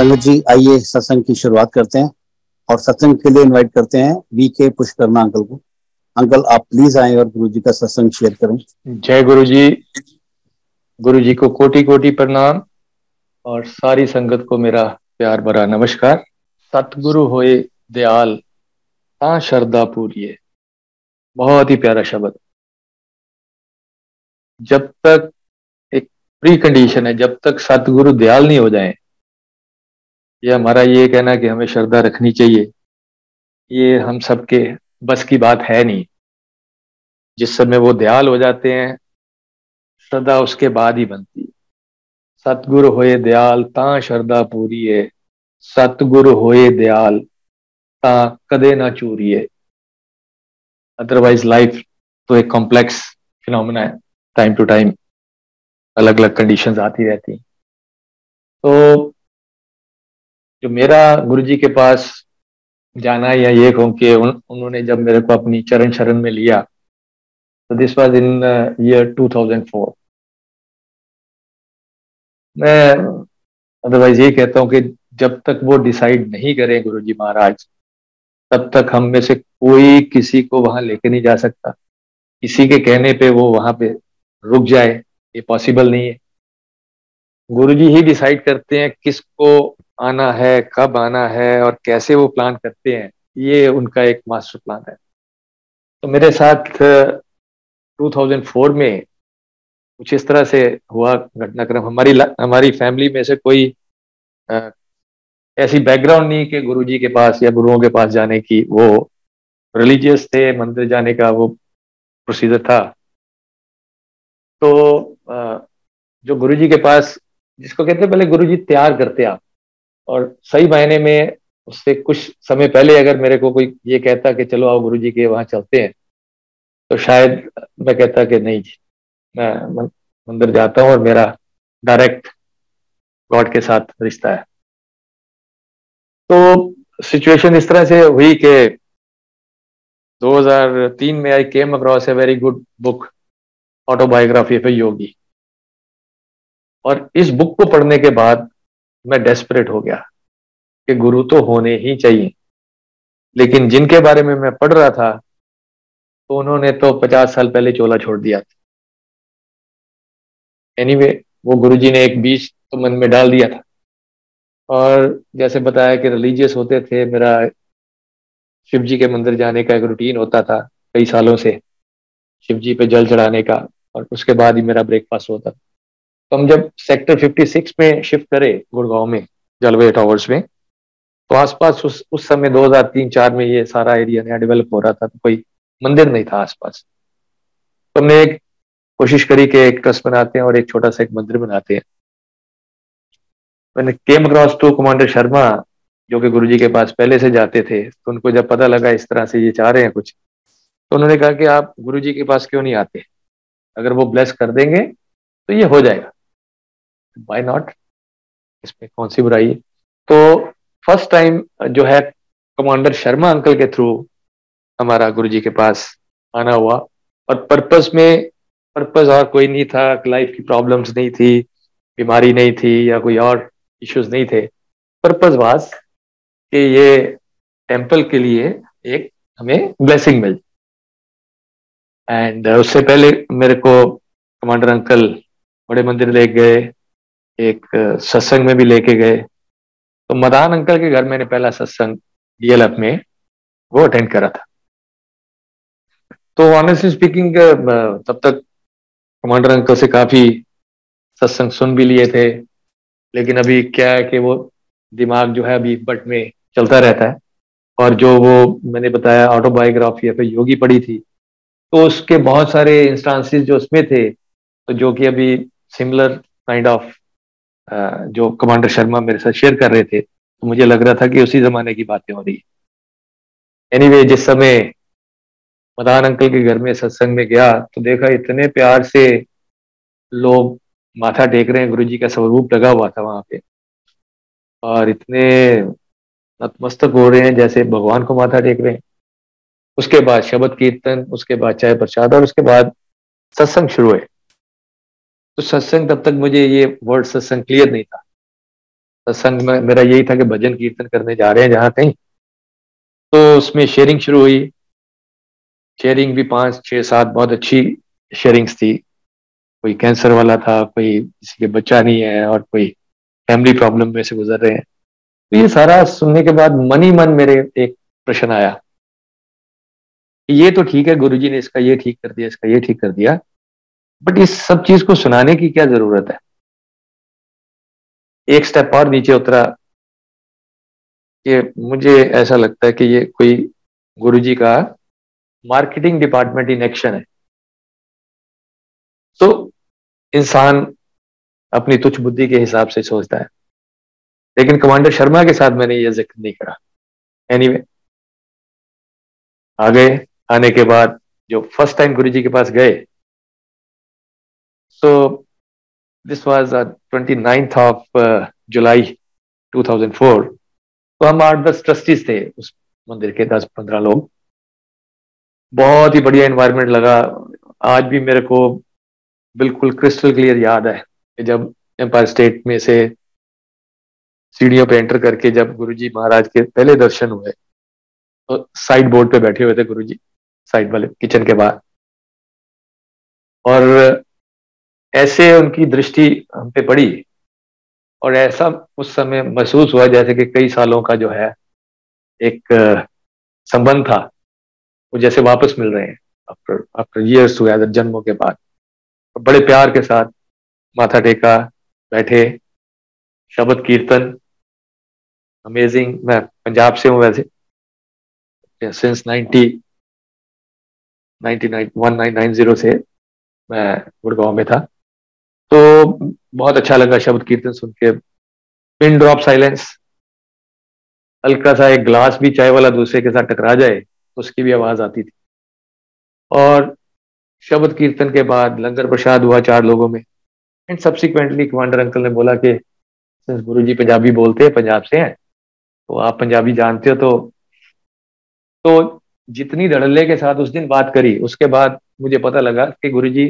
संगत जी, आइए सत्संग की शुरुआत करते हैं और सत्संग के लिए इनवाइट करते हैं वीके पुष्कर्मा अंकल को। अंकल, आप प्लीज आए और गुरु जी का सत्संग शेयर करें। जय गुरु जी। गुरु जी को कोटि कोटि प्रणाम और सारी संगत को मेरा प्यार भरा नमस्कार। सतगुरु होए दयाल ता शरदा पूरिये, बहुत ही प्यारा शब्द। जब तक एक प्री कंडीशन है, जब तक सतगुरु दयाल नहीं हो जाए, ये हमारा ये कहना कि हमें श्रद्धा रखनी चाहिए, ये हम सबके बस की बात है नहीं। जिस समय वो दयाल हो जाते हैं, श्रद्धा उसके बाद ही बनती है। सतगुरु होए दयाल ता शरदा पूरिये, सतगुरु होए दयाल ता कदे ना चूरिये। अदरवाइज लाइफ तो एक कॉम्प्लेक्स फिनोमेना है, टाइम टू टाइम अलग अलग कंडीशंस आती रहती हैं। तो जो मेरा गुरु जी के पास जाना, या ये कहूँ कि उन्होंने जब मेरे को अपनी चरण शरण में लिया, तो दिस वाज इन ईयर 2004। मैं अदरवाइज ये कहता हूँ कि जब तक वो डिसाइड नहीं करें गुरु जी महाराज, तब तक हम में से कोई किसी को वहां लेके नहीं जा सकता। किसी के कहने पे वो वहां पे रुक जाए, ये पॉसिबल नहीं है। गुरुजी ही डिसाइड करते हैं किसको आना है, कब आना है और कैसे वो प्लान करते हैं। ये उनका एक मास्टर प्लान है। तो मेरे साथ 2004 में कुछ इस तरह से हुआ घटनाक्रम। हमारी फैमिली में से कोई अ, ऐसी बैकग्राउंड नहीं कि गुरुजी के पास या गुरुओं के पास जाने की। वो रिलीजियस थे, मंदिर जाने का वो प्रोसीजर था। तो जो गुरुजी के पास, जिसको कहते हैं पहले गुरुजी तैयार करते आप, और सही मायने में उससे कुछ समय पहले अगर मेरे को कोई ये कहता कि चलो आओ गुरुजी के वहां चलते हैं, तो शायद मैं कहता कि नहीं जी, मैं मंदिर जाता हूँ और मेरा डायरेक्ट गॉड के साथ रिश्ता है। तो सिचुएशन इस तरह से हुई कि 2003 में I came across a very good book, autobiography of a yogi. और इस बुक को पढ़ने के बाद मैं डेस्परेट हो गया कि गुरु तो होने ही चाहिए। लेकिन जिनके बारे में मैं पढ़ रहा था, तो उन्होंने तो 50 साल पहले चोला छोड़ दिया था। एनीवे, वो गुरुजी ने एक बीज तो मन में डाल दिया था। और जैसे बताया कि रिलीजियस होते थे, मेरा शिव जी के मंदिर जाने का एक रूटीन होता था कई सालों से, शिव जी पे जल चढ़ाने का, और उसके बाद ही मेरा ब्रेकफास्ट होता था। तो हम जब सेक्टर 56 में शिफ्ट करे, गुड़गांव में जलवे टावर्स में, तो आसपास उस समय 2003-4 में ये सारा एरिया नया डेवलप हो रहा था, तो कोई मंदिर नहीं था आसपास। तो हमने एक कोशिश करी कि एक ट्रस्ट बनाते हैं और एक छोटा सा एक मंदिर बनाते हैं। मैंने came across to commander Sharma, जो कि गुरुजी के पास पहले से जाते थे। तो उनको जब पता लगा इस तरह से ये चाह रहे हैं कुछ, तो उन्होंने कहा कि आप गुरुजी के पास क्यों नहीं आते, अगर वो ब्लेस कर देंगे तो ये हो जाएगा, व्हाई नॉट, इसमें कौन सी बुराई है। तो फर्स्ट टाइम जो है कमांडर शर्मा अंकल के थ्रू हमारा गुरुजी के पास आना हुआ। और पर्पस और कोई नहीं था, लाइफ की प्रॉब्लम्स नहीं थी, बीमारी नहीं थी, या कोई और इश्यूज नहीं थे। पर्पस वाज कि ये टेम्पल के लिए एक हमें ब्लेसिंग मिल। एंड उससे पहले मेरे को कमांडर अंकल बड़े मंदिर ले गए, एक सत्संग में भी लेके गए। तो मदान अंकल के घर मैंने पहला सत्संग डीएलएफ में वो अटेंड करा था। तो ऑनेस्टली स्पीकिंग, तब तक कमांडर अंकल से काफी सत्संग सुन भी लिए थे, लेकिन अभी क्या है कि वो दिमाग जो है अभी बट में चलता रहता है। और जो वो मैंने बताया ऑटोबायोग्राफी या फिर योगी पढ़ी थी, तो उसके बहुत सारे इंस्टांसेस जो उसमें थे, तो जो कि अभी सिमिलर काइंड ऑफ जो कमांडर शर्मा मेरे साथ शेयर कर रहे थे, तो मुझे लग रहा था कि उसी जमाने की बातें हो रही है। एनीवे, जिस समय मदान अंकल के घर में सत्संग में गया, तो देखा इतने प्यार से लोग माथा टेक रहे हैं, गुरुजी का स्वरूप लगा हुआ था वहां पे, और इतने नतमस्तक हो रहे हैं जैसे भगवान को माथा टेक रहे हैं। उसके बाद शब्द कीर्तन, उसके बाद चाय प्रसाद, और उसके बाद सत्संग शुरू है। तो सत्संग, तब तक मुझे ये वर्ड सत्संग क्लियर नहीं था। सत्संग में मेरा यही था कि भजन कीर्तन करने जा रहे हैं जहाँ कहीं, तो उसमें शेयरिंग शुरू हुई। शेयरिंग भी 5 6 7 बहुत अच्छी शेयरिंग्स थी। कोई कैंसर वाला था, कोई किसी के बच्चा नहीं है, और कोई फैमिली प्रॉब्लम में से गुजर रहे हैं। तो ये सारा सुनने के बाद मन ही मन मेरे एक प्रश्न आया कि ये तो ठीक है, गुरुजी ने इसका ये ठीक कर दिया, इसका ये ठीक कर दिया, बट इस सब चीज को सुनाने की क्या जरूरत है। एक स्टेप और नीचे उतरा कि मुझे ऐसा लगता है कि ये कोई गुरुजी का मार्केटिंग डिपार्टमेंट इन एक्शन है। तो इंसान अपनी तुच्छ बुद्धि के हिसाब से सोचता है, लेकिन कमांडर शर्मा के साथ मैंने ये जिक्र नहीं करा। एनीवे, आ गए। आने के बाद जो फर्स्ट टाइम गुरुजी के पास गए, so this was 29th of July 2004। तो हम 8 10 ट्रस्टीज थे उस मंदिर के, 10 15 लोग। बहुत ही बढ़िया एनवायरनमेंट लगा। आज भी मेरे को बिल्कुल क्रिस्टल क्लियर याद है कि जब एम्पायर स्टेट में से सीढ़ियों पे एंटर करके जब गुरुजी महाराज के पहले दर्शन हुए, तो साइड बोर्ड पे बैठे हुए थे गुरुजी, साइड वाले किचन के बाहर, और ऐसे उनकी दृष्टि हम पे पड़ी, और ऐसा उस समय महसूस हुआ जैसे कि कई सालों का जो है एक संबंध था, वो जैसे वापस मिल रहे हैं आफ्टर आफ्टर ईयर्स टुगेदर, जन्मों के बाद। बड़े प्यार के साथ माथा टेका, बैठे, शब्द कीर्तन अमेजिंग। मैं पंजाब से हूँ वैसे, सिंस 1990 से मैं गुड़गांव में था। तो बहुत अच्छा लगा शब्द कीर्तन सुन के। पिन ड्रॉप साइलेंस, हल्का सा एक ग्लास भी चाय वाला दूसरे के साथ टकरा जाए तो उसकी भी आवाज आती थी। और शब्द कीर्तन के बाद लंगर प्रसाद हुआ 4 लोगों में। एंड सब्सिक्वेंटली कमांडर अंकल ने बोला कि गुरु जी पंजाबी बोलते हैं, पंजाब से हैं, तो आप पंजाबी जानते हो। तो जितनी धड़ल्ले के साथ उस दिन बात करी, उसके बाद मुझे पता लगा कि गुरुजी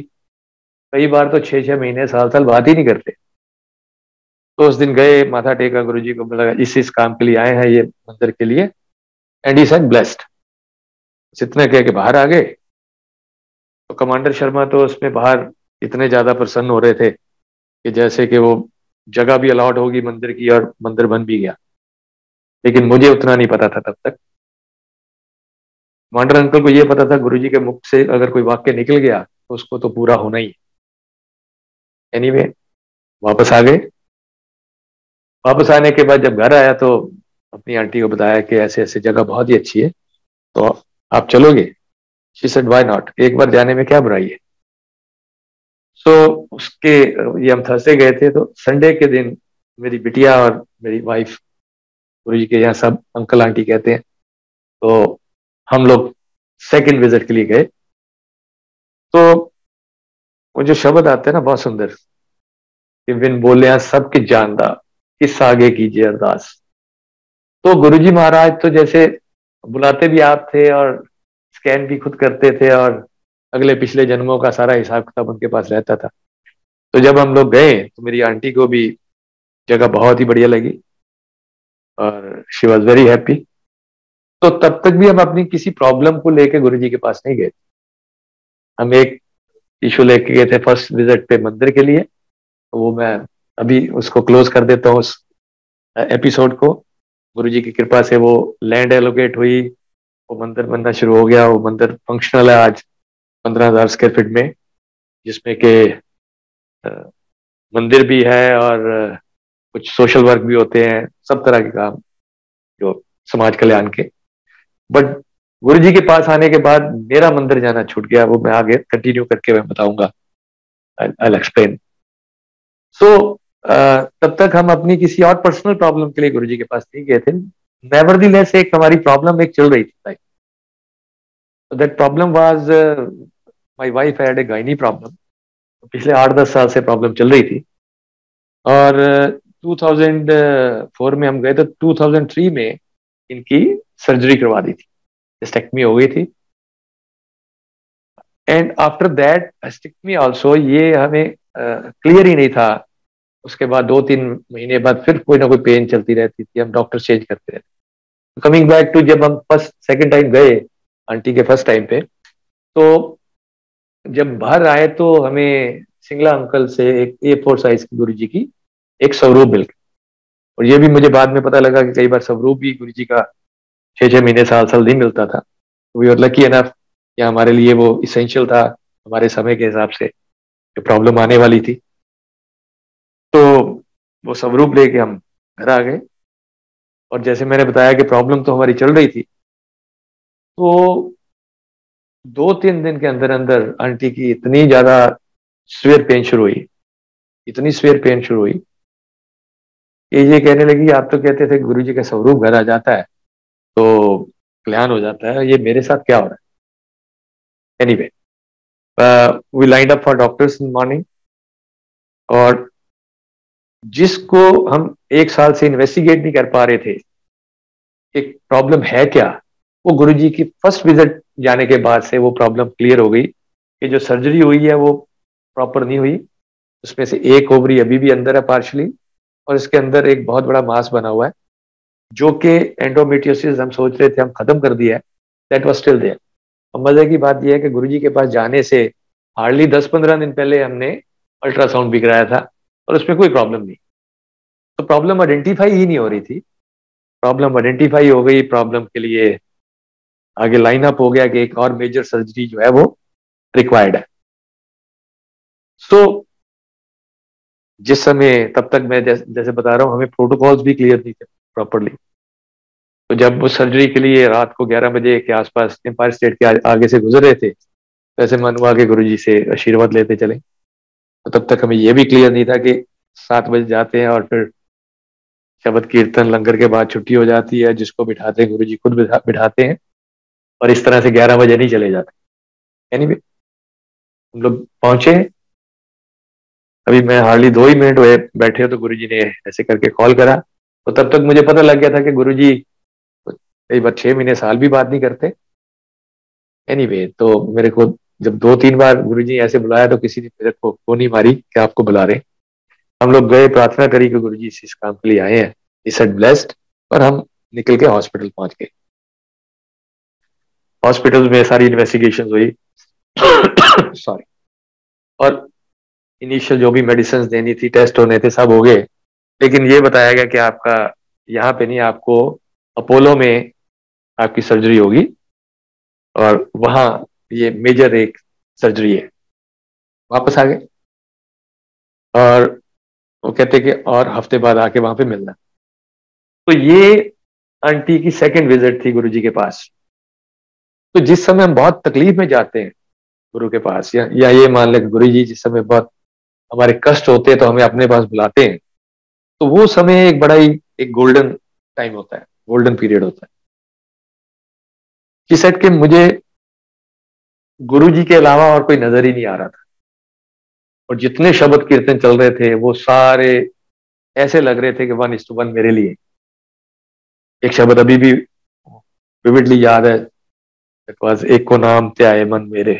कई बार तो 6 6 महीने साल साल बात ही नहीं करते। तो उस दिन गए, माथा टेका, गुरुजी को बोला इस काम के लिए आए हैं, ये मंदिर के लिए। And he said blessed. इतना कह के बाहर आ गए। तो कमांडर शर्मा तो उसमें बाहर इतने ज्यादा प्रसन्न हो रहे थे कि जैसे कि वो जगह भी अलॉट होगी मंदिर की, और मंदिर बन भी गया। लेकिन मुझे उतना नहीं पता था तब तक। कमांडर अंकल को ये पता था गुरुजी के मुख से अगर कोई वाक्य निकल गया तो उसको तो पूरा होना ही है। एनीवे, वापस आ गए। वापस आने के बाद जब घर आया तो अपनी आंटी को बताया कि ऐसे ऐसे जगह बहुत ही अच्छी है, तो आप चलोगे? शी सेड व्हाई नॉट, एक बार जाने में क्या बुराई है। सो उसके ये हम थर्सडे गए थे, तो संडे के दिन मेरी बिटिया और मेरी वाइफ, गुरुजी के यहाँ सब अंकल आंटी कहते हैं, तो हम लोग सेकंड विजिट के लिए गए। तो वो जो शब्द आते हैं ना, बहुत सुंदर, कि बिन बोलिया सब किस जानदा, किस आगे कीजिए अरदास। तो गुरुजी महाराज तो जैसे बुलाते भी आप थे और स्कैन भी खुद करते थे, और अगले पिछले जन्मों का सारा हिसाब किताब उनके पास रहता था। तो जब हम लोग गए तो मेरी आंटी को भी जगह बहुत ही बढ़िया लगी, और शी वॉज वेरी हैप्पी। तो तब तक भी हम अपनी किसी प्रॉब्लम को लेके गुरुजी के पास नहीं गए। हम एक इशू लेके गए थे फर्स्ट विजिट पे मंदिर के लिए। तो वो मैं अभी उसको क्लोज कर देता हूँ, उस एपिसोड को। गुरुजी की कृपा से वो लैंड एलोकेट हुई, वो मंदिर बनना शुरू हो गया। वो मंदिर फंक्शनल है आज 15,000 स्क्वायर फीट में, जिसमें के मंदिर भी है और कुछ सोशल वर्क भी होते हैं, सब तरह के काम जो समाज कल्याण के। बट गुरुजी के पास आने के बाद मेरा मंदिर जाना छूट गया। वो मैं आगे कंटिन्यू करके मैं बताऊंगा, आई एक्सप्लेन। सो तब तक हम अपनी किसी और पर्सनल प्रॉब्लम के लिए गुरुजी के पास नहीं गए थे। नेवरदीलेस एक हमारी प्रॉब्लम एक चल रही थी। That problem was, my wife had a gynae problem. पिछले 8 10 साल से प्रॉब्लम चल रही थी। और 2004 में हम गए तो 2003 में इनकी सर्जरी करवा दी थी, हिस्टेक्टमी हो गई थी। And after that hysterectomy also, ये हमें क्लियर ही नहीं था उसके बाद 2-3 महीने बाद फिर कोई ना कोई पेन चलती रहती थी, हम डॉक्टर चेंज करते रहते। कमिंग बैक टू, जब हम फर्स्ट सेकंड टाइम गए आंटी के फर्स्ट टाइम पे, तो जब बाहर आए तो हमें सिंगला अंकल से एक A4 साइज की गुरु जी की एक स्वरूप मिल गया। और ये भी मुझे बाद में पता लगा कि कई बार स्वरूप भी गुरु जी का 6-6 महीने, साल नहीं मिलता था। वी आर लकी एनफ, या हमारे लिए वो इसेंशियल था हमारे समय के हिसाब से, जो प्रॉब्लम आने वाली थी। तो वो स्वरूप लेके हम घर आ गए। और जैसे मैंने बताया कि प्रॉब्लम तो हमारी चल रही थी, तो 2-3 दिन के अंदर अंदर आंटी की इतनी ज्यादा सीवियर पेन शुरू हुई, इतनी सीवियर पेन शुरू हुई कि ये कहने लगी, आप तो कहते थे गुरु जी का स्वरूप घर आ जाता है तो कल्याण हो जाता है, ये मेरे साथ क्या हो रहा है। Anyway, we lined up for doctors in morning. और जिसको हम 1 साल से इन्वेस्टिगेट नहीं कर पा रहे थे कि प्रॉब्लम है क्या, वो गुरुजी की फर्स्ट विजिट जाने के बाद से वो प्रॉब्लम क्लियर हो गई कि जो सर्जरी हुई है वो प्रॉपर नहीं हुई। उसमें से एक ओवरी अभी भी अंदर है पार्शली, और इसके अंदर एक बहुत बड़ा मास बना हुआ है, जो कि एंडोमेट्रियोसिस हम सोच रहे थे हम खत्म कर दिया है, दैट वाज स्टिल देयर। और मजे की बात यह है कि गुरुजी के पास जाने से हार्डली 10-15 दिन पहले हमने अल्ट्रासाउंड भी कराया था, और उसमें कोई प्रॉब्लम नहीं। तो प्रॉब्लम आइडेंटिफाई ही नहीं हो रही थी। प्रॉब्लम आइडेंटिफाई हो गई, प्रॉब्लम के लिए आगे लाइन अप हो गया कि एक और मेजर सर्जरी जो है वो रिक्वायर्ड है। सो जिस समय, तब तक मैं जैसे बता रहा हूँ, हमें प्रोटोकॉल्स भी क्लियर नहीं थे प्रॉपरली। तो जब उस सर्जरी के लिए रात को 11 बजे के आसपास एम्पायर स्टेट के आगे से गुजर रहे थे, वैसे मन हुआ कि गुरु जी से आशीर्वाद लेते चले। तो तब तक हमें यह भी क्लियर नहीं था कि 7 बजे जाते हैं और फिर शबद कीर्तन लंगर के बाद छुट्टी हो जाती है, जिसको बिठाते हैं गुरु जी खुद बिठाते हैं, और इस तरह से 11 बजे नहीं चले जाते। एनीवे, हम लोग पहुंचे। अभी मैं हार्डली 2 ही मिनट हुए बैठे हो तो गुरुजी ने ऐसे करके कॉल करा। तो तब तक मुझे पता लग गया था कि गुरुजी कई बार 6 महीने, साल भी बात नहीं करते। एनीवे, तो मेरे को जब 2-3 बार गुरुजी ऐसे बुलाया तो किसी ने मेरे को फोन ही मारी कि आपको बुला रहे हैं। हम लोग गए, प्रार्थना करी कि गुरुजी इस काम के लिए आए हैं, ही सेड ब्लेस्ड, और हम निकल के हॉस्पिटल पहुंच गए। हॉस्पिटल में सारी इन्वेस्टिगेशन हुई सॉरी। और इनिशियल जो भी मेडिसिन देनी थी, टेस्ट होने थे, सब हो गए। लेकिन ये बताया गया कि आपका यहाँ पे नहीं, आपको अपोलो में आपकी सर्जरी होगी, और वहां ये मेजर एक सर्जरी है। वापस आ गए, और वो कहते कि और हफ्ते बाद आके वहां पे मिलना। तो ये आंटी की सेकंड विजिट थी गुरुजी के पास। तो जिस समय हम बहुत तकलीफ में जाते हैं गुरु के पास, या ये मान लें गुरु जी जिस समय बहुत हमारे कष्ट होते हैं तो हमें अपने पास बुलाते हैं, तो वो समय एक बड़ा ही एक गोल्डन टाइम होता है, गोल्डन पीरियड होता है। कि सेट के मुझे गुरु जी के अलावा और कोई नजर ही नहीं आ रहा था, और जितने शब्द कीर्तन चल रहे थे वो सारे ऐसे लग रहे थे कि 1:1 मेरे लिए। एक शब्द अभी भी विविडली याद है, इट वाज, एक को नाम त्याए मन मेरे,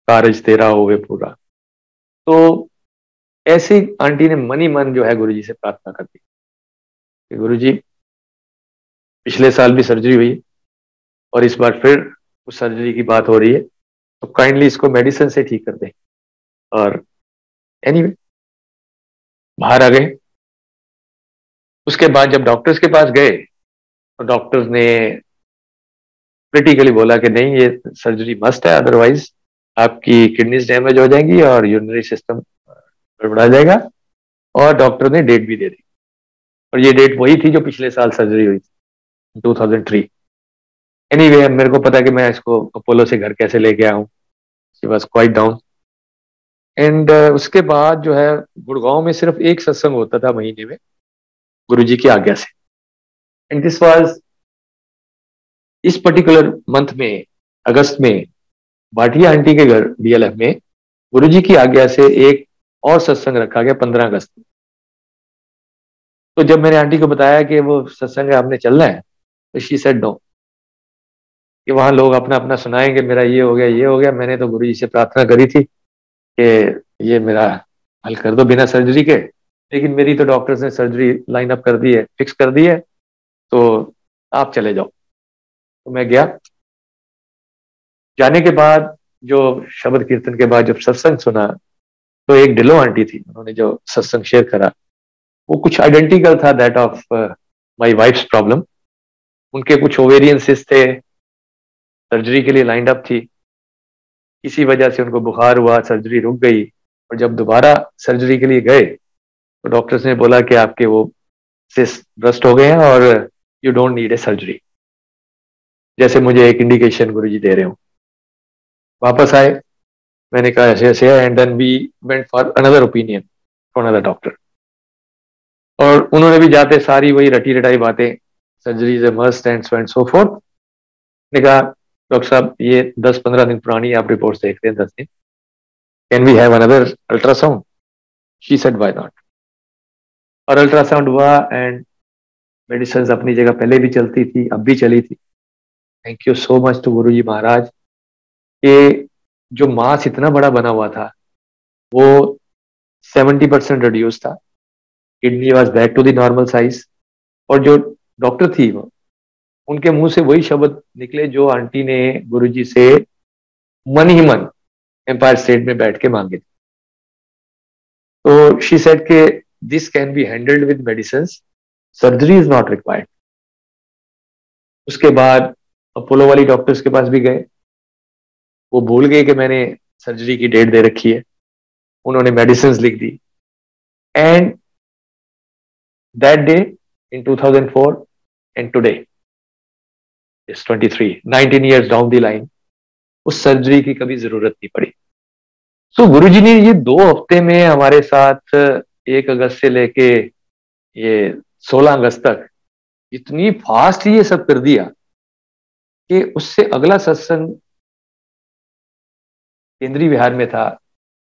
कारज तेरा होवे पूरा। तो ऐसी आंटी ने मन ही मन जो है गुरु जी से प्रार्थना कर दी कि गुरु जी, पिछले साल भी सर्जरी हुई और इस बार फिर उस सर्जरी की बात हो रही है, तो काइंडली इसको मेडिसिन से ठीक कर दें। और एनीवे, बाहर आ गए। उसके बाद जब डॉक्टर्स के पास गए तो डॉक्टर्स ने क्रिटिकली बोला कि नहीं, ये सर्जरी मस्ट है, अदरवाइज आपकी किडनीज डैमेज हो जाएंगी और यूरिनरी सिस्टम गड़बड़ा जाएगा। और डॉक्टर ने डेट भी दे दी, और ये डेट वही थी जो पिछले साल सर्जरी हुई थी, 2003। एनीवे, मेरे को पता कि मैं इसको अपोलो से घर कैसे लेके आऊं, she was quite down. And उसके बाद जो है, गुड़गांव में सिर्फ एक सत्संग होता था महीने में गुरुजी की आज्ञा से। एंड दिस वाज, इस पर्टिकुलर मंथ में, अगस्त में, भाटिया आंटी के घर DLF में गुरुजी की आज्ञा से एक और सत्संग रखा गया 15 अगस्त में। तो जब मैंने आंटी को बताया कि वो सत्संग है, आपने चलना है, तो शी सेड नो, कि वहां लोग अपना अपना सुनाएंगे, मेरा ये हो गया, ये हो गया। मैंने तो गुरुजी से प्रार्थना करी थी कि ये मेरा हल कर दो बिना सर्जरी के। लेकिन मेरी तो डॉक्टर्स ने सर्जरी लाइन अप कर दी है, फिक्स कर दी है, तो आप चले जाओ। तो मैं गया। जाने के बाद जो शब्द कीर्तन के बाद जब सत्संग सुना, तो एक डिलो आंटी थी, उन्होंने जो सत्संग शेयर करा वो कुछ आइडेंटिकल था that of my wives problem. उनके कुछ ओवेरियन सिस्ट थे, सर्जरी के लिए लाइंड अप थी, इसी वजह से उनको बुखार हुआ, सर्जरी रुक गई। और जब दोबारा सर्जरी के लिए गए तो डॉक्टर्स ने बोला कि आपके वो सिस्ट ब्रस्ट हो गए हैं और you don't need a surgery, जैसे मुझे एक इंडिकेशन गुरुजी दे रहे हो। वापस आए, मैंने कहा ऐसे ऐसे है, and then we went for another opinion from another doctor. और उन्होंने भी जाते सारी वही रटी रटाई बातें, surgery is a must and so and so forth. ने कहा डॉक्टर साहब ये 10-15 दिन पुरानी आप रिपोर्ट देखते हैं, 10 दिन, can we have another ultrasound? She said why not. और अल्ट्रासाउंड हुआ, एंड मेडिसिन अपनी जगह पहले भी चलती थी, अब भी चली थी। Thank you so much to Guru ji महाराज कि जो मास इतना बड़ा बना हुआ था वो 70% रिड्यूस था, kidney was back to the normal size. और जो डॉक्टर थी वो, उनके मुंह से वही शब्द निकले जो आंटी ने गुरुजी से मन ही मन एम्पायर स्टेट में बैठ के मांगे थे। तो शी सेड के this can be handled with medicine, surgery is not required. उसके बाद अपोलो वाली डॉक्टर्स के पास भी गए, वो भूल गए कि मैंने सर्जरी की डेट दे रखी है, उन्होंने मेडिसिन लिख दी। And that day in 2004 and today is 23, 19 years down the line, उस सर्जरी की कभी जरूरत नहीं पड़ी। सो गुरुजी ने ये 2 हफ्ते में हमारे साथ 1 अगस्त से लेके ये 16 अगस्त तक इतनी फास्ट ये सब कर दिया कि उससे अगला सत्संग केंद्रीय विहार में था,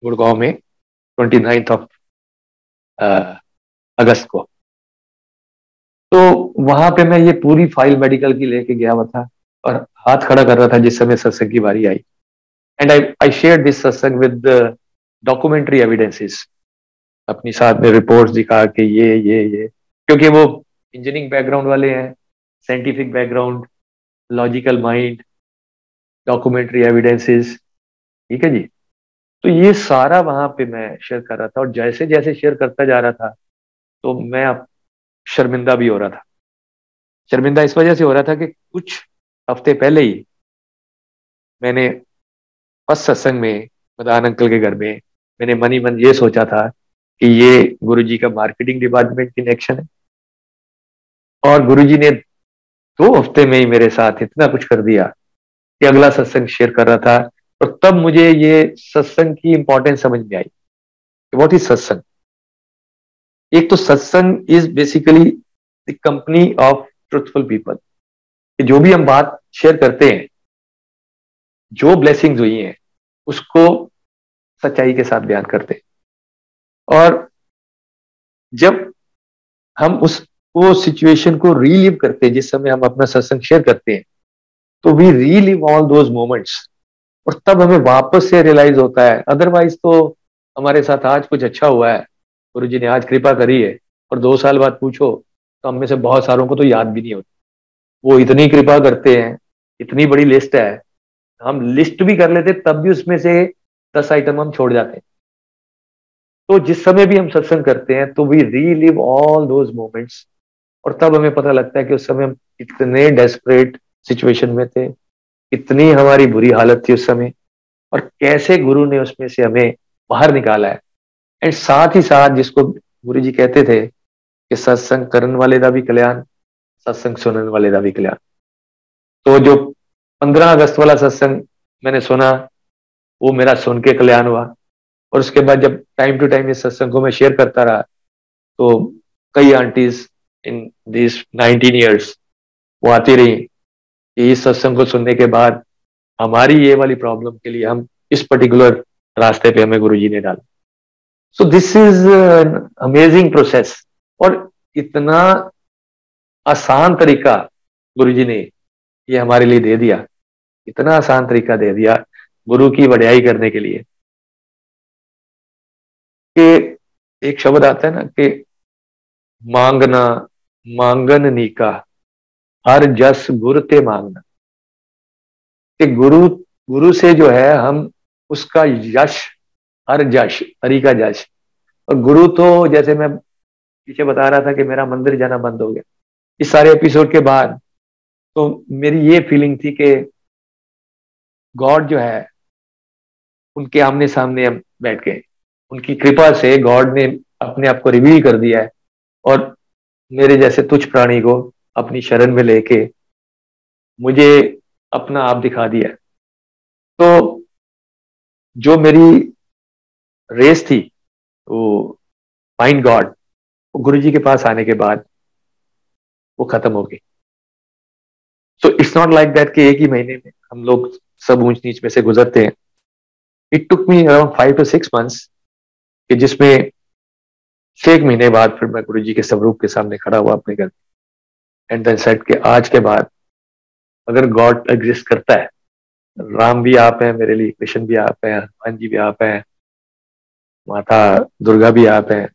गुड़गांव में, 29 अगस्त को। तो वहां पे मैं ये पूरी फाइल मेडिकल की लेके गया हुआ था और हाथ खड़ा कर रहा था जिस समय सत्संग की बारी आई। एंड आई शेयर दिस सत्संग विद डॉक्यूमेंट्री एविडेंसेस, अपनी साथ में रिपोर्ट्स दिखा के ये क्योंकि वो इंजीनियरिंग बैकग्राउंड वाले हैं, scientific background, logical mind, documentary evidences, ठीक है जी। तो ये सारा वहां पे मैं शेयर कर रहा था, और जैसे जैसे शेयर करता जा रहा था तो मैं अब शर्मिंदा भी हो रहा था। शर्मिंदा इस वजह से हो रहा था कि कुछ हफ्ते पहले ही मैंने फर्स्ट सत्संग में मदान अंकल के घर में मैंने मन ही मन ये सोचा था कि ये गुरुजी का मार्केटिंग डिपार्टमेंट कनेक्शन है, और गुरुजी ने 2 हफ्ते में ही मेरे साथ इतना कुछ कर दिया कि अगला सत्संग शेयर कर रहा था। और तब मुझे ये सत्संग की इंपॉर्टेंस समझ में आई कि व्हाट इज सत्संग। एक तो सत्संग is basically the company of truthful people, कि जो भी हम बात शेयर करते हैं, जो ब्लेसिंग्स हुई हैं उसको सच्चाई के साथ बयान करते हैं। और जब हम उस वो सिचुएशन को रीलिव करते हैं, जिस समय हम अपना सत्संग शेयर करते हैं, तो we relive all those moments, और तब हमें वापस से रियलाइज होता है। अदरवाइज तो हमारे साथ आज कुछ अच्छा हुआ है, गुरुजी ने आज कृपा करी है, और 2 साल बाद पूछो तो हम में से बहुत सारों को तो याद भी नहीं होती। वो इतनी कृपा करते हैं, इतनी बड़ी लिस्ट है, हम लिस्ट भी कर लेते तब भी उसमें से 10 आइटम हम छोड़ जाते हैं। तो जिस समय भी हम सत्संग करते हैं तो we relive all those moments, और तब हमें पता लगता है कि उस समय हम कितने डेस्परेट सिचुएशन में थे, कितनी हमारी बुरी हालत थी उस समय, और कैसे गुरु ने उसमें से हमें बाहर निकाला है। एंड साथ ही साथ जिसको गुरु जी कहते थे कि सत्संग करने वाले का भी कल्याण, सत्संग सुनने वाले का भी कल्याण। तो जो 15 अगस्त वाला सत्संग मैंने सुना, वो मेरा सुन के कल्याण हुआ। और उसके बाद जब टाइम टू टाइम इस सत्संग को मैं शेयर करता रहा, तो कई आंटीज इन दिस 19 years वो आती रही कि इस सत्संग को सुनने के बाद हमारी ये वाली प्रॉब्लम के लिए हम इस पर्टिकुलर रास्ते पे हमें गुरुजी ने डाला। So this is amazing process, और इतना आसान तरीका गुरुजी ने ये हमारे लिए दे दिया, इतना आसान तरीका दे दिया गुरु की वड्याई करने के लिए। कि एक शब्द आता है ना कि मांगना मांगन नीका, हर जस गुर ते मांगना, कि गुरु गुरु से जो है हम उसका यश, हर जश, हरि का जश। और गुरु तो जैसे मैं पीछे बता रहा था कि मेरा मंदिर जाना बंद हो गया इस सारे एपिसोड के बाद, तो मेरी ये फीलिंग थी कि गॉड जो है उनके आमने सामने हम बैठ गए, उनकी कृपा से गॉड ने अपने आप को रिवील कर दिया है और मेरे जैसे तुच्छ प्राणी को अपनी शरण में लेके मुझे अपना आप दिखा दिया है। तो जो मेरी रेस थी वो फाइंड गॉड, वो गुरु जी के पास आने के बाद वो खत्म हो गई। So it's not like that कि एक ही महीने में हम लोग सब ऊंच नीच में से गुजरते हैं। It took me around 5 to 6 months, कि जिसमें 6 महीने बाद फिर मैं गुरु जी के स्वरूप के सामने खड़ा हुआ अपने घर, एंड देन सेड कि आज के बाद अगर गॉड एग्जिस्ट करता है, राम भी आप हैं मेरे लिए, कृष्ण भी आप हैं, हनुमान जी भी आप हैं, माता दुर्गा भी आप हैं,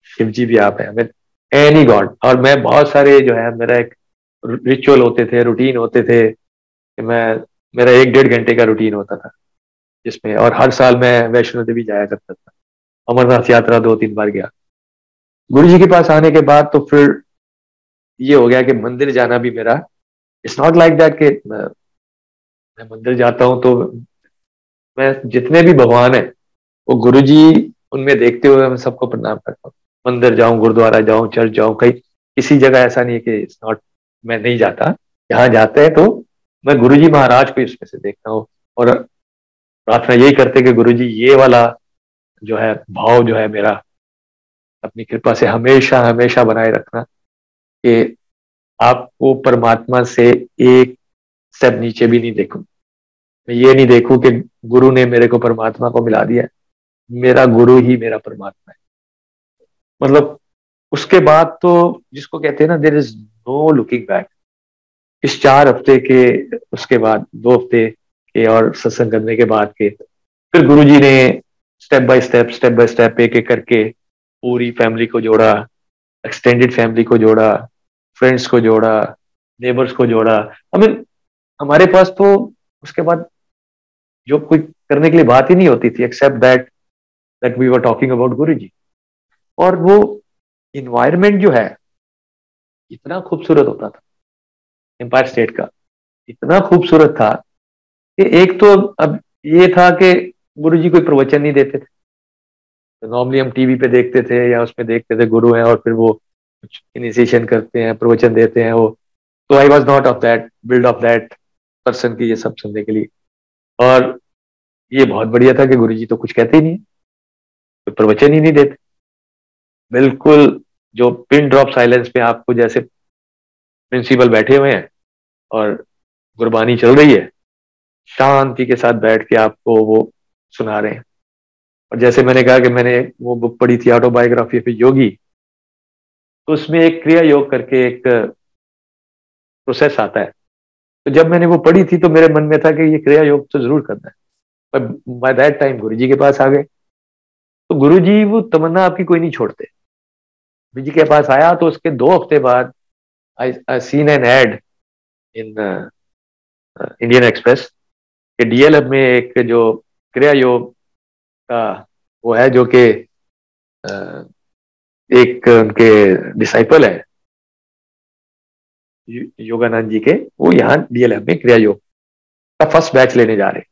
शिव जी भी आप हैं, एनी गॉड। और मैं बहुत सारे जो है, मेरा एक रिचुअल होते थे, रूटीन होते थे कि मैं, मेरा 1 डेढ़ घंटे का रूटीन होता था जिसमें, और हर साल मैं वैष्णो देवी जाया करता था, अमरनाथ यात्रा 2 3 बार गया। गुरु जी के पास आने के बाद तो फिर ये हो गया कि मंदिर जाना भी मेरा, इट्स नॉट लाइक दैट कि मैं मंदिर जाता हूँ तो मैं, जितने भी भगवान है वो गुरु जी, उनमें देखते हुए मैं सबको प्रणाम करता हूँ। मंदिर जाऊं, गुरुद्वारा जाऊं, चर्च जाऊं, कहीं किसी जगह ऐसा नहीं है कि इट्स नॉट, मैं नहीं जाता। यहाँ जाते हैं तो मैं गुरु जी महाराज को इसमें से देखता हूँ और प्रार्थना यही करते कि गुरु जी ये वाला जो है भाव जो है मेरा, अपनी कृपा से हमेशा हमेशा बनाए रखना, कि आपको परमात्मा से एक स्टेप नीचे भी नहीं देखूं। मैं ये नहीं देखूं कि गुरु ने मेरे को परमात्मा को मिला दिया, मेरा गुरु ही मेरा परमात्मा है। मतलब उसके बाद तो जिसको कहते हैं ना, there is no looking back. इस 4 हफ्ते के, उसके बाद 2 हफ्ते के और सत्संग करने के बाद के, फिर गुरु जी ने स्टेप बाय स्टेप एक एक करके पूरी फैमिली को जोड़ा, एक्सटेंडेड फैमिली को जोड़ा, फ्रेंड्स को जोड़ा, नेबर्स को जोड़ा। आई मीन हमारे पास तो उसके बाद जो कोई करने के लिए बात ही नहीं होती थी, except that that we were talking about Guru ji. और वो इन्वायरमेंट जो है इतना खूबसूरत होता था, एम्पायर स्टेट का इतना खूबसूरत था कि एक तो अब ये था कि गुरु जी कोई प्रवचन नहीं देते थे। तो नॉर्मली हम टीवी पे देखते थे या उसमें देखते थे गुरु हैं और फिर वो कुछ इनिशिएशन करते हैं, प्रवचन देते हैं वो। तो I was not of that build of that person की ये सब सुनने के लिए। और ये बहुत बढ़िया था कि गुरु जी तो कुछ कहते ही नहीं, कोई प्रवचन ही नहीं देते, बिल्कुल जो पिन ड्रॉप साइलेंस में आपको, जैसे प्रिंसिपल बैठे हुए हैं और गुरबानी चल रही है, शांति के साथ बैठ के आपको वो सुना रहे हैं। और जैसे मैंने कहा कि मैंने वो बुक पढ़ी थी ऑटोबायोग्राफी ऑफ योगी, तो उसमें एक क्रिया योग करके एक प्रोसेस आता है। तो जब मैंने वो पढ़ी थी तो मेरे मन में था कि ये क्रिया योग तो जरूर करना है। पर बाय दैट टाइम गुरु जी के पास आ गए, तो गुरु जी वो तमन्ना आपकी कोई नहीं छोड़ते। गुरु जी के पास आया तो उसके 2 हफ्ते बाद I seen an ad in Indian Express के डीएलएफ में एक जो क्रिया योग का वो है, जो कि एक उनके डिसाइपल है योगानंद जी के, वो यहाँ डीएलएफ में क्रिया योग का फर्स्ट बैच लेने जा रहे हैं।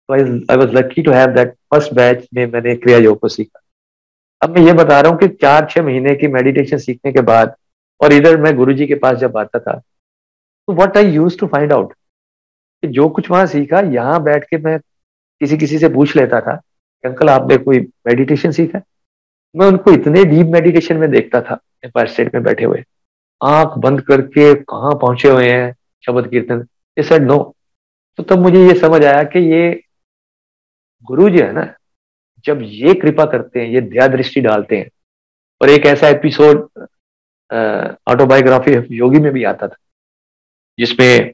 तो I was lucky to have that first batch में मैंने क्रिया योग को सीखा। अब मैं ये बता रहा हूँ कि 4 6 महीने की मेडिटेशन सीखने के बाद, और इधर मैं गुरु जी के पास जब आता था, तो what I used to find out कि जो कुछ वहां सीखा, यहाँ बैठ के मैं किसी किसी से पूछ लेता था कि अंकल आपने कोई मेडिटेशन सीखा है? मैं उनको इतने डीप मेडिटेशन में देखता था एम्पायर स्टेट में बैठे हुए, आंख बंद करके कहाँ पहुंचे हुए हैं शब्द कीर्तन। ये सेड नो। तो तब मुझे ये समझ आया कि ये गुरु जी है ना, जब ये कृपा करते हैं, ये दया दृष्टि डालते हैं। और एक ऐसा एपिसोड ऑटोबायोग्राफी योगी में भी आता था जिसमें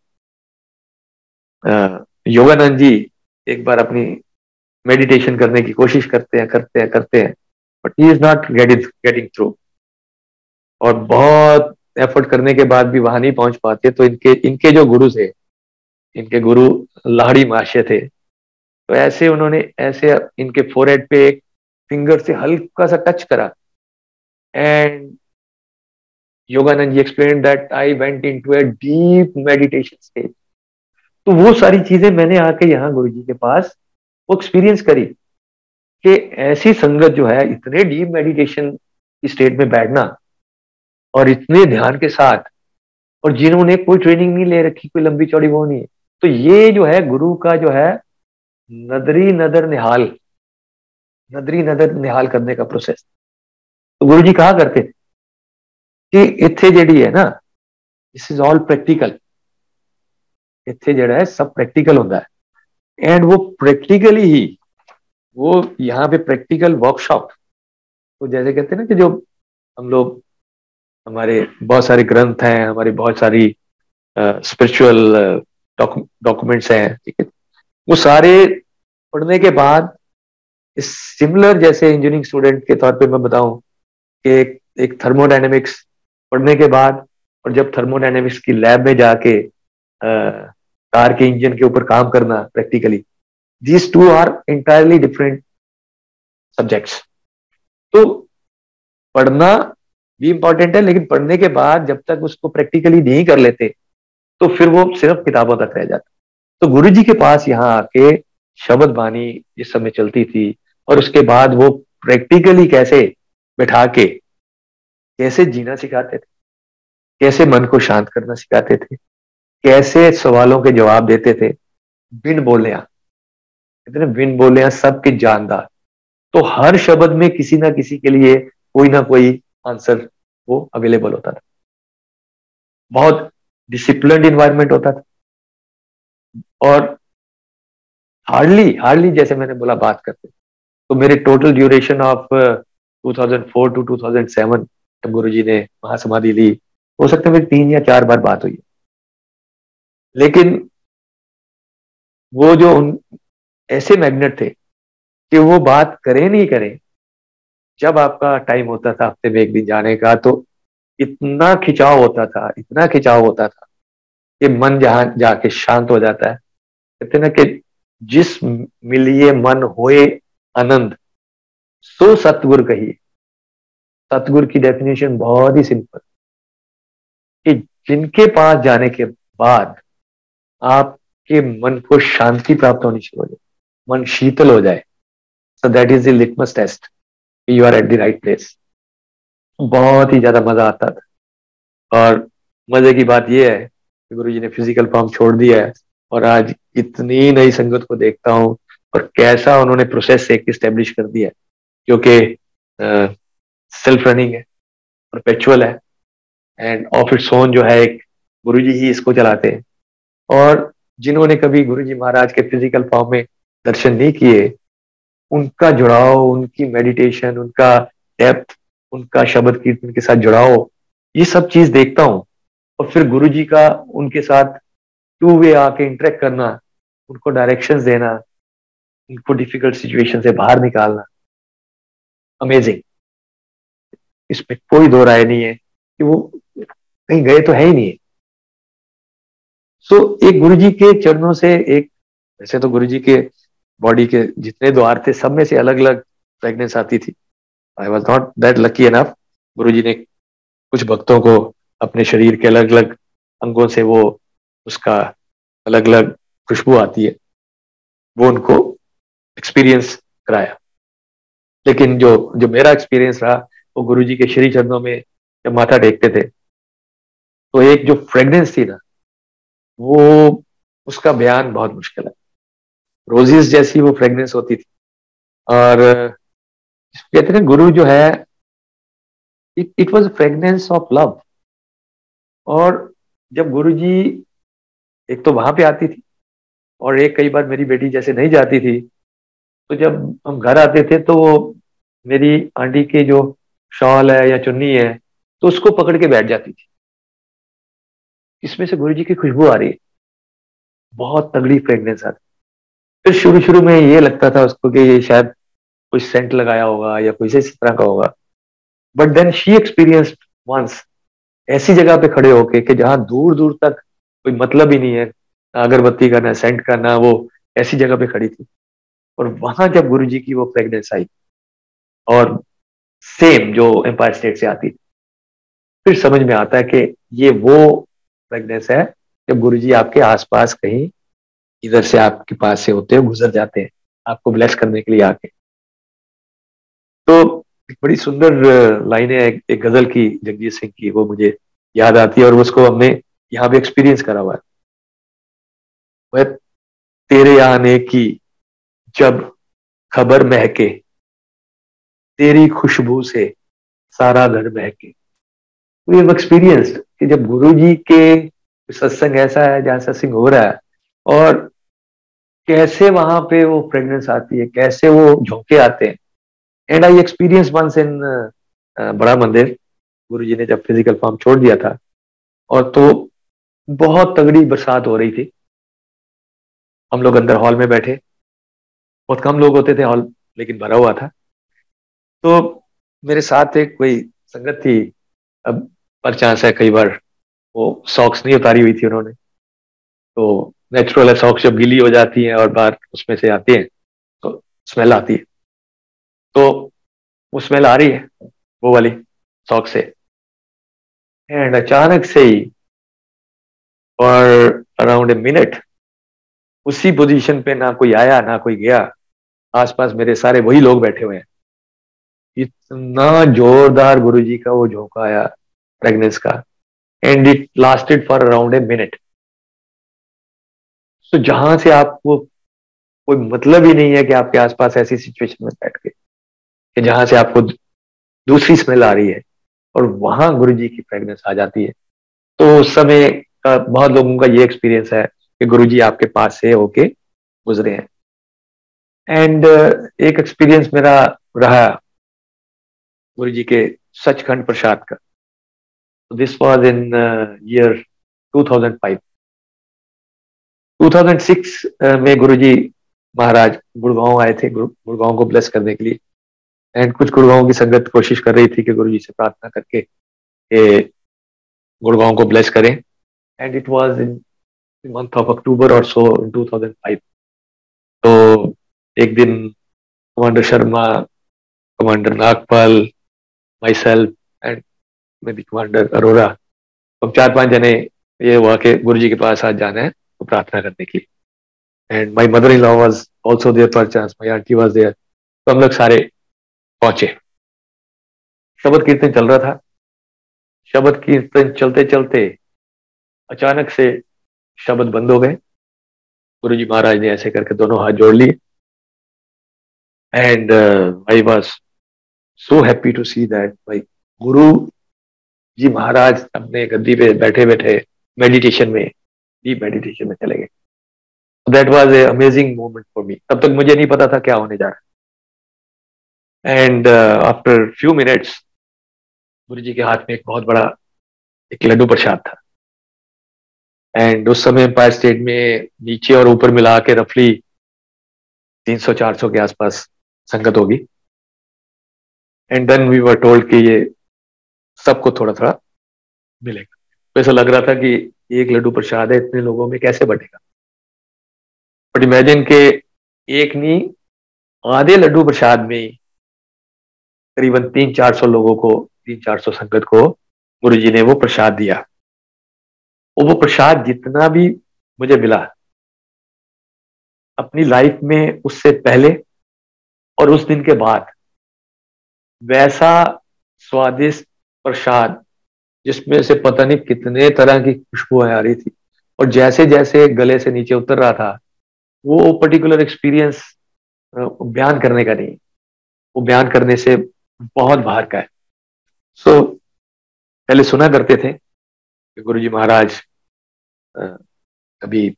योगानंद जी एक बार अपनी मेडिटेशन करने की कोशिश करते हैं। But he is not getting through. और बहुत एफर्ट करने के बाद भी वहां नहीं पहुंच पाते, तो इनके जो गुरु थे, इनके गुरु लाहड़ी महाशय थे, तो ऐसे उन्होंने ऐसे इनके फोरहेड पे एक फिंगर से हल्का सा टच करा, and Yogananda ji explain that I went into a deep meditation stage. तो वो सारी चीजें मैंने आके यहाँ गुरु जी के पास वो एक्सपीरियंस करी कि ऐसी संगत जो है, इतने डीप मेडिटेशन की स्टेट में बैठना और इतने ध्यान के साथ, और जिन्होंने कोई ट्रेनिंग नहीं ले रखी, कोई लंबी चौड़ी वो नहीं है, तो ये जो है गुरु का जो है नदरी नदर निहाल करने का प्रोसेस। तो गुरु जी कहा करते थे कि इत्थे जेडी है ना, दिस इज ऑल प्रैक्टिकल, इत्थे जेड़ा है सब प्रैक्टिकल होता है। एंड वो प्रैक्टिकली ही, वो यहाँ पे प्रैक्टिकल वर्कशॉप, तो जैसे कहते हैं ना कि जो हम लोग, हमारे बहुत सारे ग्रंथ हैं, हमारी बहुत सारी स्पिरिचुअल डॉक्यूमेंट्स हैं, ठीक है, वो सारे पढ़ने के बाद, इस सिमिलर जैसे इंजीनियरिंग स्टूडेंट के तौर पे मैं बताऊं कि एक थर्मोडायनेमिक्स पढ़ने के बाद, और जब थर्मोडायनेमिक्स की लैब में जाके कार के इंजन के ऊपर काम करना practically, these two are entirely different subjects. तो पढ़ना भी इंपॉर्टेंट है, लेकिन पढ़ने के बाद जब तक उसको प्रैक्टिकली नहीं कर लेते, तो फिर वो सिर्फ किताबों तक रह जाता। तो गुरु जी के पास यहाँ आके शब्द बानी जिस समय चलती थी, और उसके बाद वो प्रैक्टिकली कैसे बैठा के कैसे जीना सिखाते थे, कैसे मन को शांत करना सिखाते थे, कैसे सवालों के जवाब देते थे बिन बोलिया, कहते हैं बिन बोलिया सबके जानदार। तो हर शब्द में किसी ना किसी के लिए कोई ना कोई आंसर वो अवेलेबल होता था। बहुत डिसिप्लिन्ड इन्वायरमेंट होता था, और हार्डली जैसे मैंने बोला बात करते। तो मेरे टोटल ड्यूरेशन ऑफ 2004 टू 2007 जब गुरु जी ने महासमाधि ली, हो सकता है मेरी 3 या 4 बार बात हुई है, लेकिन वो जो उन ऐसे मैग्नेट थे कि वो बात करें नहीं करें, जब आपका टाइम होता था हफ्ते में एक दिन जाने का, तो इतना खिंचाव होता था, इतना खिंचाव होता था कि मन जहां जाके शांत हो जाता है। कहते ना कि जिस मिलिए मन होए आनंद, सो सतगुर कहिए। सतगुर की डेफिनेशन बहुत ही सिंपल, कि जिनके पास जाने के बाद आपके मन को शांति प्राप्त होनी शुरू हो जाए, मन शीतल हो जाए, so that is the litmus test, you are at the right place. बहुत ही ज्यादा मजा आता था। और मजे की बात यह है कि गुरु जी ने फिजिकल फॉर्म छोड़ दिया है, और आज इतनी नई संगत को देखता हूं, और कैसा उन्होंने प्रोसेस एक इस्टेब्लिश कर दिया है, क्योंकि सेल्फ रनिंग है, परपेचुअल है, एंड ऑफ इट्स ओन जो है, एक गुरु जी ही इसको चलाते हैं। और जिन्होंने कभी गुरु जी महाराज के फिजिकल फॉर्म में दर्शन नहीं किए, उनका जुड़ाव, उनकी मेडिटेशन, उनका डेप्थ, उनका शब्द कीर्तन के साथ जुड़ाव, ये सब चीज देखता हूँ। और फिर गुरु जी का उनके साथ टू वे आके इंटरेक्ट करना, उनको डायरेक्शंस देना, उनको डिफिकल्ट सिचुएशन से बाहर निकालना, अमेजिंग। इसमें कोई दो राय नहीं है कि वो कहीं गए तो है ही नहीं। सो एक गुरु जी के चरणों से, एक वैसे तो गुरु जी के बॉडी के जितने द्वार थे, सब में से अलग अलग फ्रेगनेंस आती थी। I was not that lucky enough. गुरु जी ने कुछ भक्तों को अपने शरीर के अलग अलग अंगों से वो उसका अलग अलग खुशबू आती है, वो उनको एक्सपीरियंस कराया। लेकिन जो जो मेरा एक्सपीरियंस रहा, वो गुरु जी के श्री चरणों में जब माथा टेकते थे, तो एक जो फ्रेगनेंस थी ना, वो उसका बयान बहुत मुश्किल है। रोजेस जैसी वो फ्रेगनेंस होती थी। और कहते हैं गुरु जो है, it was fragrance of love. और जब गुरु जी एक तो वहां पे आती थी, और एक कई बार मेरी बेटी जैसे नहीं जाती थी, तो जब हम घर आते थे, तो वो मेरी आंटी के जो शॉल है या चुन्नी है, तो उसको पकड़ के बैठ जाती थी, इसमें से गुरु जी की खुशबू आ रही है। बहुत तगड़ी फ्रेगनेंस आती। फिर शुरू शुरू में ये लगता था उसको कि ये शायद कोई सेंट लगाया होगा या कोई इस तरह का होगा, but then she experience once ऐसी जगह पे खड़े होके कि जहां दूर दूर तक कोई मतलब ही नहीं है, ना अगरबत्ती का ना सेंट का, ना वो, ऐसी जगह पे खड़ी थी। और वहां जब गुरुजी की वो फ्रेगनेंस आई, और सेम जो एम्पायर स्टेट से आती, फिर समझ में आता है कि ये वो फ्रेगनेंस है जब गुरुजी आपके आसपास कहीं इधर से आपके पास से होते हुए गुजर जाते हैं, आपको ब्लेस करने के लिए आके। तो एक बड़ी सुंदर लाइन है एक गजल की, जगजीत सिंह की, वो मुझे याद आती है, और उसको हमने यहाँ पे एक्सपीरियंस करा हुआ है। वह तेरे आने की जब खबर महके, तेरी खुशबू से सारा घर महके। वी हैव एक्सपीरियंस्ड कि जब गुरुजी के सत्संग ऐसा है जहाँ सत्संग हो रहा है, और कैसे वहां पे वो फ्रेग्रेंस आती है, कैसे वो झोंके आते हैं। And I experience once in Bada Mandir, गुरुजी ने जब फिजिकल फॉर्म छोड़ दिया था, और तो बहुत तगड़ी बरसात हो रही थी। हम लोग अंदर हॉल में बैठे, बहुत कम लोग होते थे हॉल, लेकिन भरा हुआ था। तो मेरे साथ एक कोई संगत थी, अब पर चांस है कई बार वो सॉक्स नहीं उतारी हुई थी उन्होंने, तो नेचुरल है सॉक्स जब गीली हो जाती हैं और बाहर उसमें से आती हैं तो स्मेल आती है। तो वो स्मेल आ रही है वो वाली सॉक्स से, एंड अचानक से ही फॉर अराउंड ए मिनट उसी पोजीशन पे ना कोई आया ना कोई गया, आसपास मेरे सारे वही लोग बैठे हुए हैं। इतना जोरदार गुरुजी का वो झोंका आया प्रेगनेंस का, and it lasted for around a minute. तो जहां से आपको कोई मतलब ही नहीं है कि आपके आसपास ऐसी सिचुएशन में बैठ के कि जहां से आपको दूसरी स्मेल आ रही है, और वहां गुरुजी की फ्रेगनेंस आ जाती है। तो उस समय का बहुत लोगों का ये एक्सपीरियंस है कि गुरुजी आपके पास से होके गुजरे हैं। एंड एक एक्सपीरियंस मेरा रहा गुरुजी के सचखंड प्रसाद का। This was in year 2005। 2006 में गुरुजी महाराज गुड़गांव आए थे, गुड़गांव को ब्लेस करने के लिए। एंड कुछ गुड़गांव की संगत कोशिश कर रही थी कि गुरुजी से प्रार्थना करके गुड़गांव को ब्लेस करें। And it was in month of October और सो इन 2005। तो एक दिन commander Sharma, commander Nagpal, my self and may be commander Arora, हम 4-5 जने ये हुआ कि गुरुजी के पास आज जाना है तो प्रार्थना करने के लिए। And my mother in law was also there, पर chance my aunty was there. तो हम लोग सारे पहुंचे। शब्द कीर्तन चल रहा था। शब्द कीर्तन चलते चलते अचानक से शब्द बंद हो गए। गुरुजी महाराज ने ऐसे करके दोनों हाथ जोड़ लिए, and I was so happy to see that भाई गुरु जी महाराज अपने गद्दी पे बैठे बैठे मेडिटेशन में, डीप मेडिटेशन में चले गए। That was a amazing moment for me. तब तक मुझे नहीं पता था क्या होने जा रहा है। एंड आफ्टर फ्यू मिनट्स गुरु जी के हाथ में एक बहुत बड़ा एक लड्डू प्रसाद था। एंड उस समय एम्पायर स्टेट में नीचे और ऊपर मिला के रफली 300-400 के आसपास संगत होगी। And then we were told कि ये सबको थोड़ा थोड़ा मिलेगा। तो ऐसा लग रहा था कि एक लड्डू प्रसाद है, इतने लोगों में कैसे बटेगा। बट इमेजिन के एक नहीं, आधे लड्डू प्रसाद में ही करीबन 300-400 लोगों को, 300-400 संगत को गुरुजी ने वो प्रसाद दिया। और वो प्रसाद जितना भी मुझे मिला अपनी लाइफ में, उससे पहले और उस दिन के बाद, वैसा स्वादिष्ट प्रसाद जिसमें से पता नहीं कितने तरह की खुशबुएं आ रही थी, और जैसे जैसे गले से नीचे उतर रहा था, वो पर्टिकुलर एक्सपीरियंस बयान करने का नहीं, वो बयान करने से बहुत बाहर का है। सो पहले सुना करते थे कि गुरुजी महाराज कभी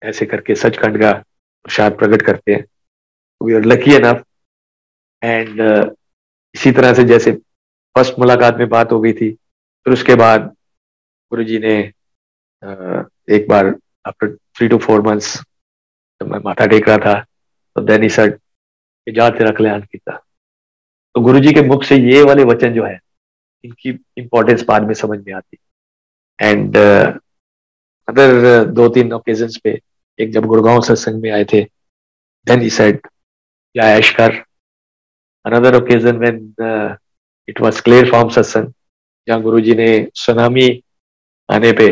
ऐसे करके सचखंड का प्रसाद प्रकट करते हैं। We are lucky enough. And इसी तरह से जैसे फर्स्ट मुलाकात में बात हो गई थी, फिर उसके बाद गुरुजी ने एक बार आफ्टर 3 to 4 months जब मैं माथा टेक रहा था, तो देन ही सेड कि जा तेरा कल्याण किया। तो गुरु जी के मुख से ये वाले वचन जो है, इनकी इंपॉर्टेंस बाद में समझ में आती। एंड अदर 2-3 ओकेजन्स पे, एक जब गुड़गांव सत्संग में आए थे, देन ही सेड या ऐशकर। Another occasion when it was clear form satsang, जहाँ गुरु जी ने सुनामी आने पे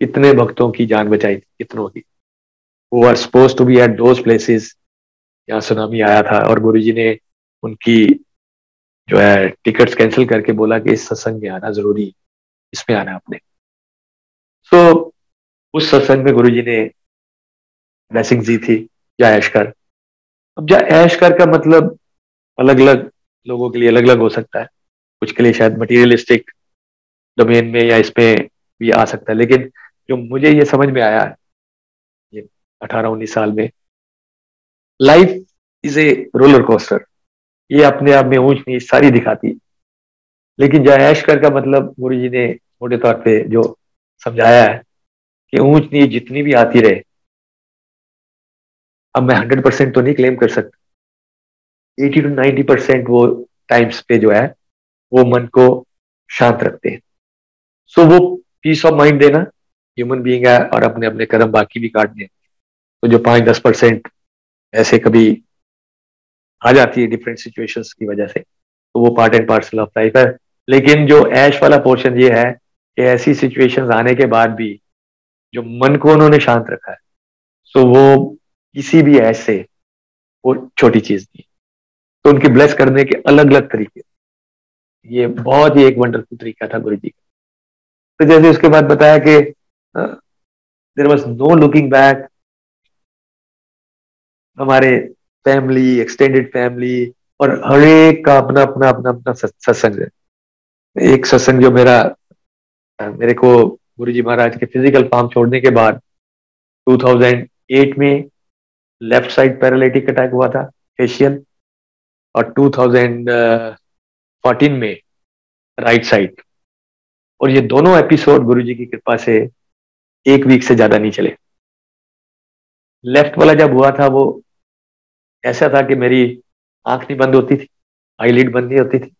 कितने भक्तों की जान बचाई थी, कितनों की। वो are suppose to be at those places जहाँ सुनामी आया था, और गुरु जी ने उनकी जो है टिकट्स कैंसिल करके बोला कि इस सत्संग में आना जरूरी, इसमें आना आपने। सो उस सत्संग में गुरु जी ने ब्लेसिंग दी थी, जा ऐश कर। अब जा ऐश कर का मतलब अलग अलग लोगों के लिए अलग अलग हो सकता है। कुछ के लिए शायद मटीरियलिस्टिक डोमेन में या इसमें भी आ सकता है, लेकिन जो मुझे ये समझ में आया ये 18-19 साल में, life is a roller coaster. ये अपने आप में ऊंच नीच सारी दिखाती है, लेकिन जहाँ ऐश कर का मतलब गुरु जी ने मोटे तौर पे जो समझाया है कि ऊंच नीच जितनी भी आती रहे, अब मैं 100% तो नहीं क्लेम कर सकता, 80 to 90% वो टाइम्स पे जो है वो मन को शांत रखते हैं। सो वो पीस ऑफ माइंड देना, ह्यूमन बीइंग है और अपने अपने कर्म बाकी भी काटने हैं। तो जो 5-10% ऐसे कभी आ जाती है डिफरेंट सिचुएशंस की वजह से, तो वो part and parcel of life है। लेकिन जो ऐश वाला पोर्शन ये है कि ऐसी सिचुएशंस आने के बाद भी जो मन को उन्होंने शांत रखा है, सो वो किसी भी ऐश से वो छोटी चीज नहीं। तो उनके ब्लेस करने के अलग अलग तरीके, ये बहुत ही एक वंडरफुल तरीका था गुरु जी का। तो जैसे उसके बाद बताया कि there was no looking back. हमारे फैमिली, एक्सटेंडेड फैमिली और हर एक का अपना अपना अपना अपना सत्संग है। एक सत्संग जो मेरे को गुरु जी महाराज के फिजिकल फॉर्म छोड़ने के बाद 2008 में लेफ्ट साइड पैरालिटिक अटैक हुआ था, फेशियल, और 2014 में राइट साइड। और ये दोनों एपिसोड गुरु जी की कृपा से 1 वीक से ज्यादा नहीं चले। लेफ्ट वाला जब हुआ था वो ऐसा था कि मेरी आंख नहीं बंद होती थी, आईलिड बंद नहीं होती थी,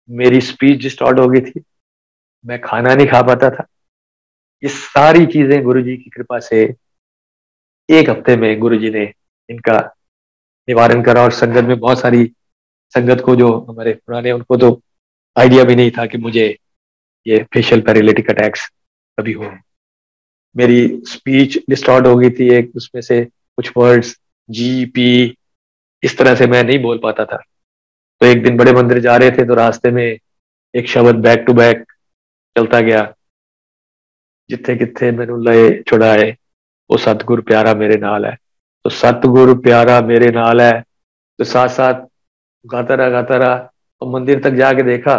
मेरी स्पीच डिस्टॉर्ट हो गई थी, मैं खाना नहीं खा पाता था। ये सारी चीजें गुरु जी की कृपा से 1 हफ्ते में गुरु जी ने इनका निवारण करा। और संगत में बहुत सारी संगत को, जो हमारे पुराने, उनको तो आइडिया भी नहीं था कि मुझे ये फेशियल पैरालिटिक अटैक्स कभी हो। मेरी स्पीच डिस्टॉर्ट हो गई थी, एक उसमें से कुछ वर्ड्स जी पी इस तरह से मैं नहीं बोल पाता था। तो एक दिन बड़े मंदिर जा रहे थे, तो रास्ते में एक शब्द बैक टू बैक चलता गया, जिथे किथे मैनू लए छुड़ाए वो सतगुरु प्यारा मेरे नाल है। तो सतगुरु प्यारा मेरे नाल है, तो साथ साथ गाता रहा और मंदिर तक जाके देखा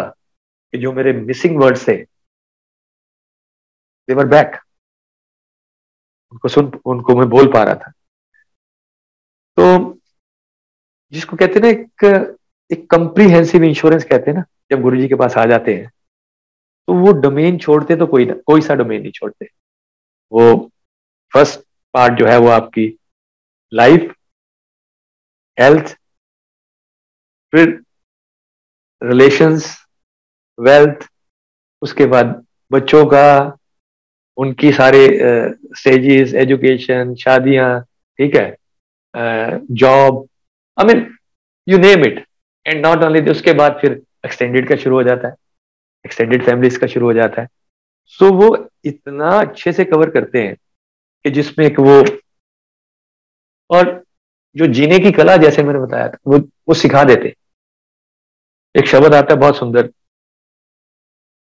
कि जो मेरे मिसिंग वर्ड्स थे दे वर बैक, उनको मैं बोल पा रहा था। तो जिसको कहते हैं ना, एक कंप्रीहेंसिव इंश्योरेंस कहते हैं ना, जब गुरु जी के पास आ जाते हैं तो वो डोमेन छोड़ते तो कोई सा डोमेन नहीं छोड़ते। वो फर्स्ट पार्ट जो है वो आपकी लाइफ, हेल्थ, फिर रिलेशंस, वेल्थ, उसके बाद बच्चों का, उनकी सारे स्टेजेस, एजुकेशन, शादियां, ठीक है, job, I mean you name it. And not only, उसके बाद फिर एक्सटेंडेड का शुरू हो जाता है, एक्सटेंडेड फैमिलीज का शुरू हो जाता है। सो वो इतना अच्छे से कवर करते हैं कि जिसमें एक वो, और जो जीने की कला, जैसे मैंने बताया था, वो सिखा देते। एक शब्द आता है बहुत सुंदर,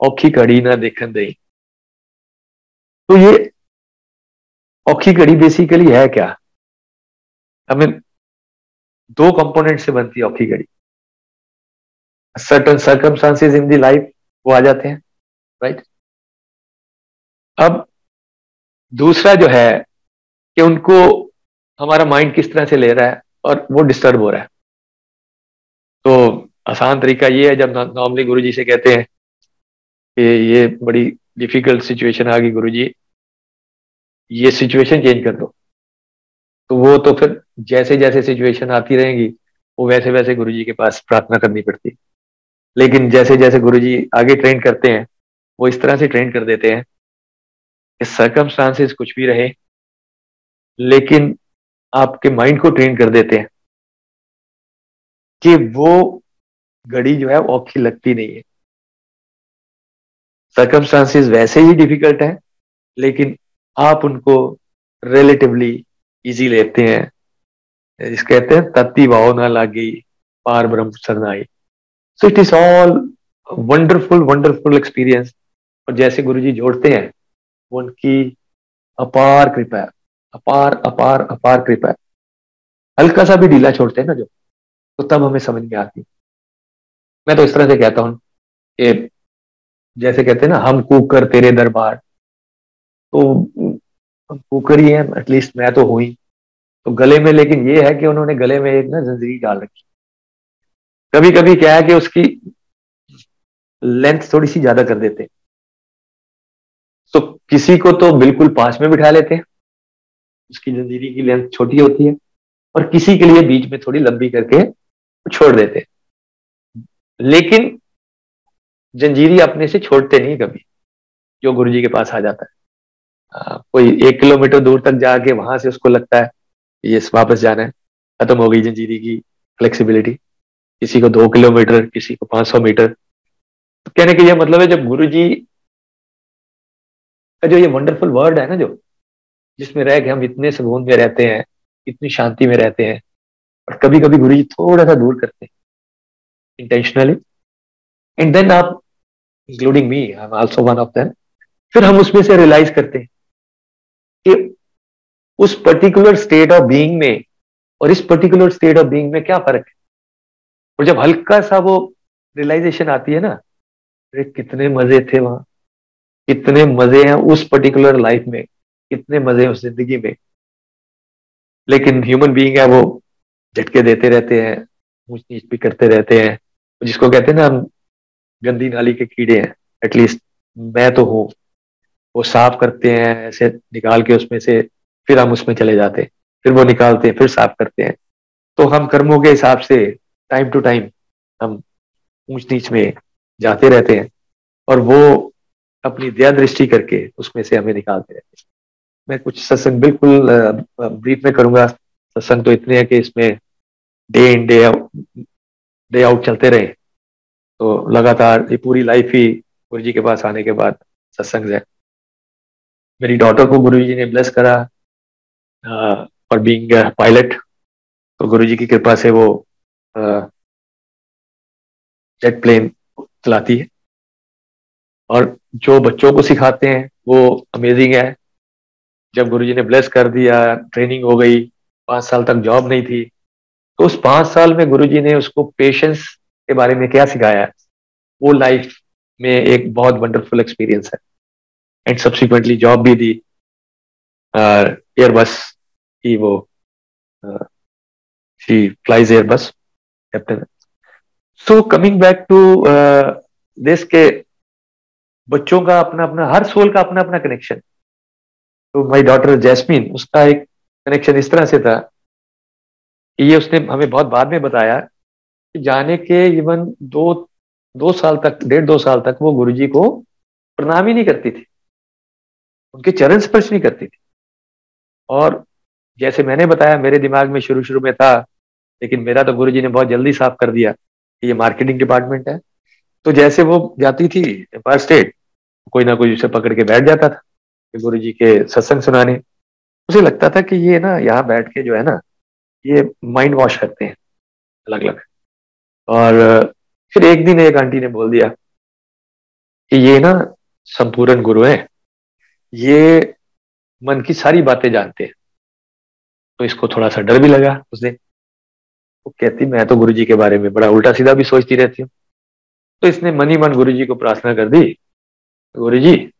औखी घड़ी ना देखन दई। तो ये औखी घड़ी बेसिकली है क्या? आई मीन 2 कंपोनेंट से बनती है औखी घड़ी। सर्टन सर्कमस्टांसेस इन दी लाइफ वो आ जाते हैं, राइट। अब दूसरा जो है कि उनको हमारा माइंड किस तरह से ले रहा है और वो डिस्टर्ब हो रहा है। तो आसान तरीका ये है, जब नॉर्मली गुरु जी से कहते हैं कि ये बड़ी डिफिकल्ट सिचुएशन आ गई गुरु जी, ये सिचुएशन चेंज कर दो, तो वो तो फिर जैसे जैसे सिचुएशन आती रहेंगी वो वैसे वैसे गुरुजी के पास प्रार्थना करनी पड़ती। लेकिन जैसे जैसे गुरुजी आगे ट्रेन करते हैं, वो इस तरह से ट्रेन कर देते हैं कि सर्कमस्टांसेस कुछ भी रहे, लेकिन आपके माइंड को ट्रेन कर देते हैं कि वो घड़ी जो है वो औखी लगती नहीं है। सर्कमस्टांसेस वैसे ही डिफिकल्ट है, लेकिन आप उनको रिलेटिवली इजी लेते हैं। जिस कहते हैं तत्ती भाव ना लागी पार ब्रह्म सरनाई। So it is all wonderful wonderful experience. और जैसे गुरुजी जोड़ते हैं, वो उनकी अपार कृपा है, अपार अपार अपार कृपा है। हल्का सा भी ढीला छोड़ते हैं ना जो, तो तब हमें समझ में आती है। मैं तो इस तरह से कहता हूँ कि जैसे कहते हैं ना, हम कुकर तेरे दरबार, तो हम कुकर ही हैं, एटलीस्ट मैं तो हूं ही। तो गले में, लेकिन ये है कि उन्होंने गले में एक ना जंजीर डाल रखी। कभी कभी क्या है कि उसकी लेंथ थोड़ी सी ज्यादा कर देते हैं, तो किसी को तो बिल्कुल पास में बिठा लेते हैं, उसकी जंजीरी की लेंथ छोटी होती है, और किसी के लिए बीच में थोड़ी लंबी करके छोड़ देते हैं। लेकिन जंजीरी अपने से छोड़ते नहीं कभी, जो गुरुजी के पास आ जाता है। कोई 1 किलोमीटर दूर तक जाके वहां से उसको लगता है ये वापस जाना है, खत्म हो गई जंजीरी की फ्लेक्सिबिलिटी। किसी को 2 किलोमीटर, किसी को 500 मीटर। तो कहने का यह मतलब है, जब गुरुजी का जो ये वंडरफुल वर्ड है ना, जो जिसमें रह के हम इतने सुकून में रहते हैं, इतनी शांति में रहते हैं, और कभी कभी गुरुजी थोड़ा सा दूर करते हैं इंटेंशनली, एंड देन आप, including me, I am also one of them, फिर हम उसमें से रियलाइज करते हैं कि उस पर्टिकुलर स्टेट ऑफ बीइंग में और इस पर्टिकुलर स्टेट ऑफ बीइंग में क्या फर्क है। और जब हल्का सा वो रियलाइजेशन आती है ना, अरे कितने मजे थे वहां, कितने मजे हैं उस पर्टिकुलर लाइफ में, कितने मजे हैं उस जिंदगी में। लेकिन ह्यूमन बीइंग है, वो झटके देते रहते हैं, ऊंच नीच भी करते रहते हैं, जिसको कहते हैं ना, हम गंदी नाली के कीड़े हैं। एटलीस्ट मैं तो हूँ। वो साफ करते हैं ऐसे निकाल के उसमें से, फिर हम उसमें चले जाते हैं, फिर वो निकालते हैं, फिर साफ करते हैं। तो हम कर्मों के हिसाब से टाइम टू टाइम हम ऊंच नीच में जाते रहते हैं, और वो अपनी दया दृष्टि करके उसमें से हमें निकालते रहते हैं। मैं कुछ सत्संग बिल्कुल ब्रीफ में करूंगा। सत्संग तो इतने हैं कि इसमें डे इन डे आउट चलते रहे, तो लगातार ये पूरी लाइफ ही गुरु जी के पास आने के बाद सत्संग है। मेरी डॉटर को गुरु जी ने ब्लेस करा फॉर बीइंग पायलट। तो गुरु जी की कृपा से वो जेट प्लेन चलाती है, और जो बच्चों को सिखाते हैं वो अमेजिंग है। जब गुरुजी ने ब्लेस कर दिया, ट्रेनिंग हो गई, 5 साल तक जॉब नहीं थी, तो उस 5 साल में गुरुजी ने उसको पेशेंस के बारे में क्या सिखाया है, वो लाइफ में एक बहुत वंडरफुल एक्सपीरियंस है। एंड सब्सिक्वेंटली जॉब भी दी, एयरबस की, वो she flies Airbus captain. So coming back to this, के बच्चों का अपना अपना, हर सोल का अपना अपना कनेक्शन। तो माई डॉटर जैस्मीन, उसका एक कनेक्शन इस तरह से था कि ये उसने हमें बहुत बाद में बताया कि जाने के इवन 2 साल तक, 1.5-2 साल तक वो गुरुजी को प्रणाम ही नहीं करती थी, उनके चरण स्पर्श नहीं करती थी। और जैसे मैंने बताया, मेरे दिमाग में शुरू शुरू में था, लेकिन मेरा तो गुरुजी ने बहुत जल्दी साफ कर दिया कि ये मार्केटिंग डिपार्टमेंट है। तो जैसे वो जाती थी एम्पायर स्टेट, कोई ना कोई उसे पकड़ के बैठ जाता था गुरुजी के सत्संग सुनाने। उसे लगता था कि ये ना यहाँ बैठ के जो है ना, ये माइंड वॉश करते हैं अलग अलग। और फिर एक दिन एक आंटी ने बोल दिया कि ये ना संपूर्ण गुरु है, ये मन की सारी बातें जानते हैं। तो इसको थोड़ा सा डर भी लगा उस दिन। वो कहती, मैं तो गुरुजी के बारे में बड़ा उल्टा सीधा भी सोचती रहती हूँ। तो इसने मन ही मन गुरुजी को प्रार्थना कर दी, गुरुजी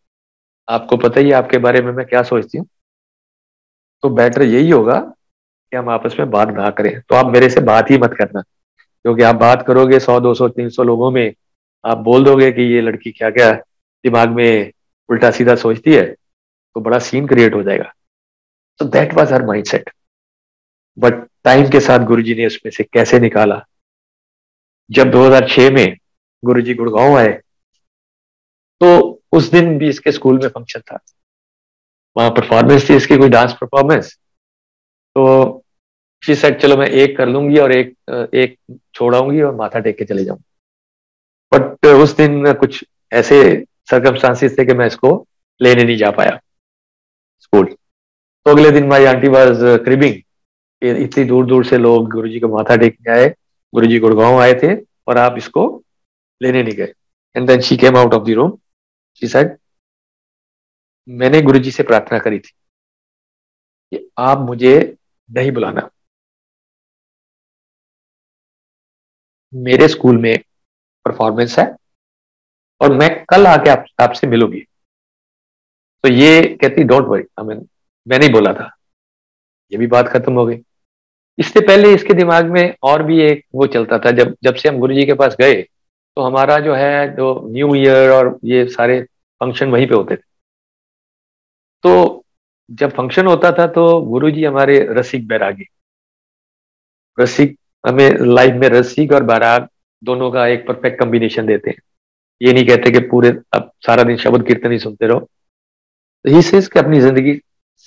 आपको पता ही है आपके बारे में मैं क्या सोचती हूँ, तो बेटर यही होगा कि हम आपस में बात ना करें। तो आप मेरे से बात ही मत करना, क्योंकि आप बात करोगे 100, 200, 300 लोगों में, आप बोल दोगे कि ये लड़की क्या क्या दिमाग में उल्टा सीधा सोचती है, तो बड़ा सीन क्रिएट हो जाएगा। तो that was her mindset. But time के साथ गुरुजी ने उसमें से कैसे निकाला। जब 2006 में गुरुजी गुड़गांव आए तो उस दिन भी इसके स्कूल में फंक्शन था, वहां परफॉर्मेंस थी इसकी, कोई डांस परफॉर्मेंस। तो शी सेड चलो मैं एक कर लूंगी और एक छोड़ाऊंगी और माथा टेक के चले जाऊंगी। बट उस दिन कुछ ऐसे सर्कमस्टांसिस थे कि मैं इसको लेने नहीं जा पाया स्कूल। तो अगले दिन माई आंटी वाज क्रिबिंग, इतनी दूर दूर से लोग गुरुजी को माथा टेकने आए, गुरुजी गुड़गांव आए थे और आप इसको लेने नहीं गए। And then she came out of the room, she said मैंने गुरुजी से प्रार्थना करी थी कि आप मुझे नहीं बुलाना, मेरे स्कूल में परफॉर्मेंस है और मैं कल आके आपसे मिलूंगी। तो ये कहती डोंट वरी, आई मीन मैंने ही बोला था, ये भी बात खत्म हो गई। इससे पहले इसके दिमाग में और भी एक वो चलता था, जब जब से हम गुरुजी के पास गए तो हमारा जो है जो न्यू ईयर और ये सारे फंक्शन वहीं पे होते थे। तो जब फंक्शन होता था तो गुरुजी हमारे रसिक बैरागी, रसिक हमें लाइफ में रसिक और बैराग दोनों का एक परफेक्ट कॉम्बिनेशन देते हैं। ये नहीं कहते कि पूरे अब सारा दिन शब्द कीर्तन ही सुनते रहो, तो ही सेज कि अपनी जिंदगी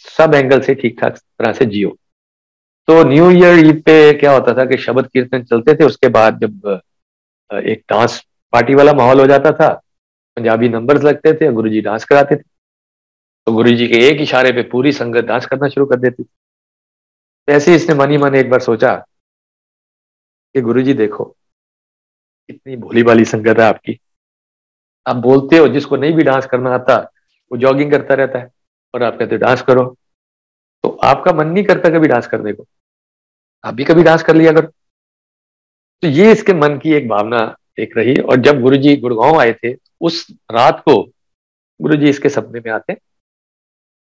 सब एंगल से ठीक ठाक तरह से जियो। तो न्यू ईयर ईद पे क्या होता था कि शब्द कीर्तन चलते थे, उसके बाद जब एक डांस पार्टी वाला माहौल हो जाता था, पंजाबी नंबर्स लगते थे, गुरुजी डांस कराते थे। तो गुरुजी के एक इशारे पे पूरी संगत डांस करना शुरू कर देती थी। ऐसे ही इसने मन ही मन एक बार सोचा कि गुरुजी देखो इतनी भोली भाली संगत है आपकी, आप बोलते हो जिसको नहीं भी डांस करना आता वो जॉगिंग करता रहता है और आप कहते हो डांस करो। तो आपका मन नहीं करता कभी डांस करने को, आप भी कभी डांस कर लिया करो। तो ये इसके मन की एक भावना एक रही। और जब गुरुजी गुड़गांव आए थे उस रात को गुरुजी इसके सपने में आते,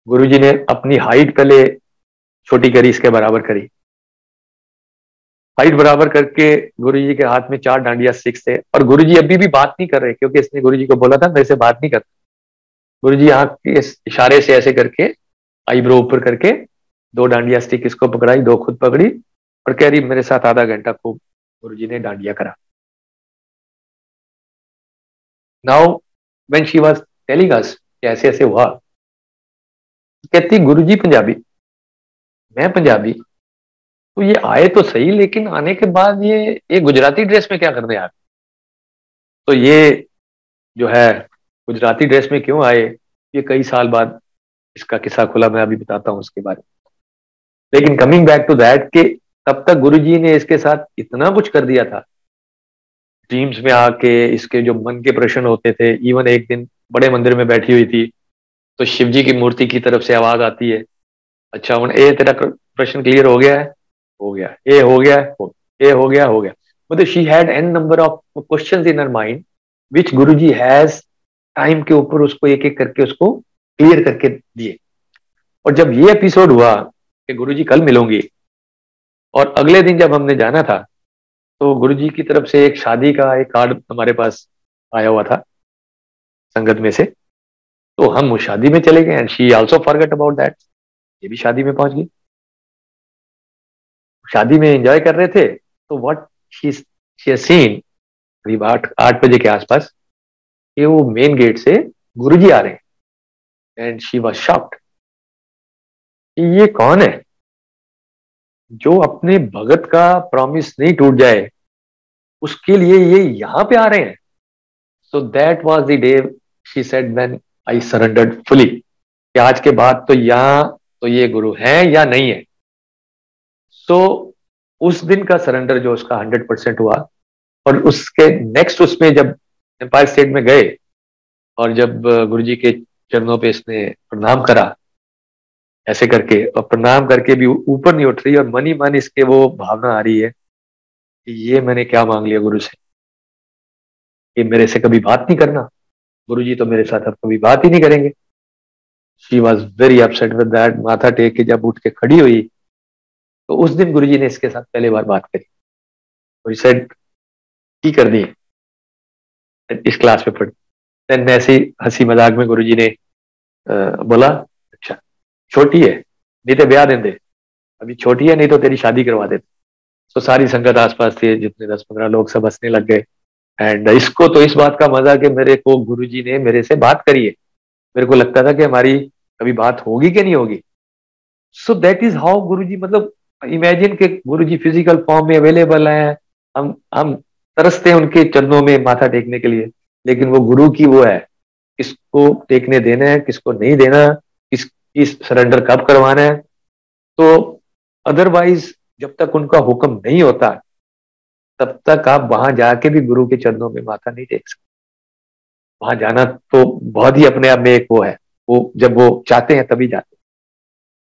गुरुजी ने अपनी हाइट पहले छोटी करी, इसके बराबर करी, हाइट बराबर करके गुरुजी के हाथ में 4 डांडिया स्टिक्स थे। और गुरुजी अभी भी बात नहीं कर रहे क्योंकि इसने गुरुजी को बोला था मेरे से बात नहीं करता। गुरुजी यहाँ के इशारे से ऐसे करके आईब्रो ऊपर करके 2 डांडिया स्टिक इसको पकड़ाई, 2 खुद पकड़ी और कह रही मेरे साथ आधा घंटा खूब गुरुजी ने डांडिया करा। Now when she was telling us ऐसे ऐसे हुआ, कहती गुरुजी पंजाबी, मैं पंजाबी, तो ये आए तो सही लेकिन आने के बाद ये गुजराती ड्रेस में क्या करने आ रहे। तो ये जो है गुजराती ड्रेस में क्यों आए, ये कई साल बाद इसका किस्सा खुला, मैं अभी बताता हूँ उसके बारे में। लेकिन कमिंग बैक टू दैट कि तब तक गुरुजी ने इसके साथ इतना कुछ कर दिया था, ड्रीम्स में आके इसके जो मन के प्रश्न होते थे। इवन एक दिन बड़े मंदिर में बैठी हुई थी तो शिव जी की मूर्ति की तरफ से आवाज आती है, अच्छा ए तेरा प्रश्न क्लियर हो गया है, हो गया, ए हो गया, ए हो गया, हो गया। मतलब she had an number of questions in her mind which Guruji has time के ऊपर उसको एक एक करके उसको क्लियर करके दिए। और जब ये एपिसोड हुआ कि गुरुजी कल मिलूंगी, और अगले दिन जब हमने जाना था तो गुरुजी की तरफ से एक शादी का एक कार्ड हमारे पास आया हुआ था संगत में से, तो हम उस शादी में चले गए and she also forget about that. ये भी शादी में पहुंच गई, शादी में एंजॉय कर रहे थे। तो व्हाट शी सीन करीब 8 बजे के आसपास कि वो मेन गेट से गुरुजी आ रहे हैं एंड शी वाज शॉक्ड कि ये कौन है जो अपने भगत का प्रॉमिस नहीं टूट जाए उसके लिए ये यहां पे आ रहे हैं। So that was the day she said when I surrendered fully, कि आज के बाद तो यहाँ तो ये गुरु है या नहीं है। सो उस दिन का सरेंडर जो उसका 100% हुआ। और उसके नेक्स्ट उसमें जब एम्पायर स्टेट में गए और जब गुरुजी के चरणों पे इसने प्रणाम करा ऐसे करके, और प्रणाम करके भी ऊपर नहीं उठ रही और मन ही मन इसके वो भावना आ रही है कि ये मैंने क्या मांग लिया गुरु से, कि मेरे से कभी बात नहीं करना, गुरुजी तो मेरे साथ अब कभी बात ही नहीं करेंगे। She was very upset with that. माथा टेक के जब उठ के खड़ी हुई तो उस दिन गुरुजी ने इसके साथ पहली बार बात करी और सेड की कर दी इस क्लास में पढ़। देन ऐसे ही हंसी मजाक में गुरुजी ने बोला अच्छा छोटी है नहीं तो ब्याह देंगे, अभी छोटी है, नहीं तो तेरी शादी करवा देते। तो सारी संगत आसपास थी, जितने 10-15 लोग, सब हंसने लग गए। एंड इसको तो इस बात का मजा कि मेरे को गुरुजी ने मेरे से बात करी है। मेरे को लगता था कि हमारी कभी बात होगी कि नहीं होगी। सो दैट इज हाउ गुरुजी, मतलब इमेजिन के गुरुजी फिजिकल फॉर्म में अवेलेबल हैं। हम तरसते हैं उनके चरणों में माथा टेकने के लिए, लेकिन वो गुरु की वो है, किसको टेकने देना है, किसको नहीं देना, किसकी सरेंडर कब करवाना है। तो अदरवाइज जब तक उनका हुक्म नहीं होता, तब तक आप वहां जाके भी गुरु के चरणों में माथा नहीं टेक सकते। वहां जाना तो बहुत ही अपने आप में एक वो है, वो जब वो चाहते हैं तभी जाते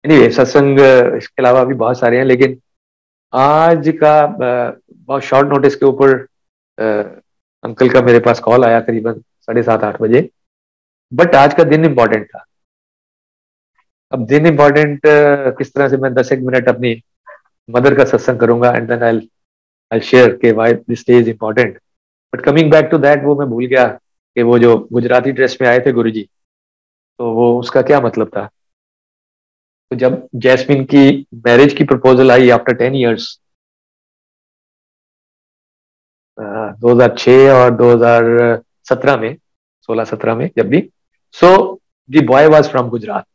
हैं। नहीं, सत्संग इसके अलावा भी बहुत सारे हैं, लेकिन आज का बहुत शॉर्ट नोटिस के ऊपर अंकल का मेरे पास कॉल आया करीबन 7:30-8 बजे। बट आज का दिन इंपॉर्टेंट था। अब दिन इंपॉर्टेंट किस तरह से, मैं 10 एक मिनट अपनी मदर का सत्संग करूंगा एंड देन आई शेयर के why this day is important. But coming back to that, वो मैं भूल गया कि वो जो गुजराती ड्रेस में आए थे गुरुजी, तो वो उसका क्या मतलब था। तो जब जैस्मिन की मैरिज की प्रपोजल आई आफ्टर 10 years, 2006 और 2017 में, 16-17 में जब भी, so the boy was from Gujarat.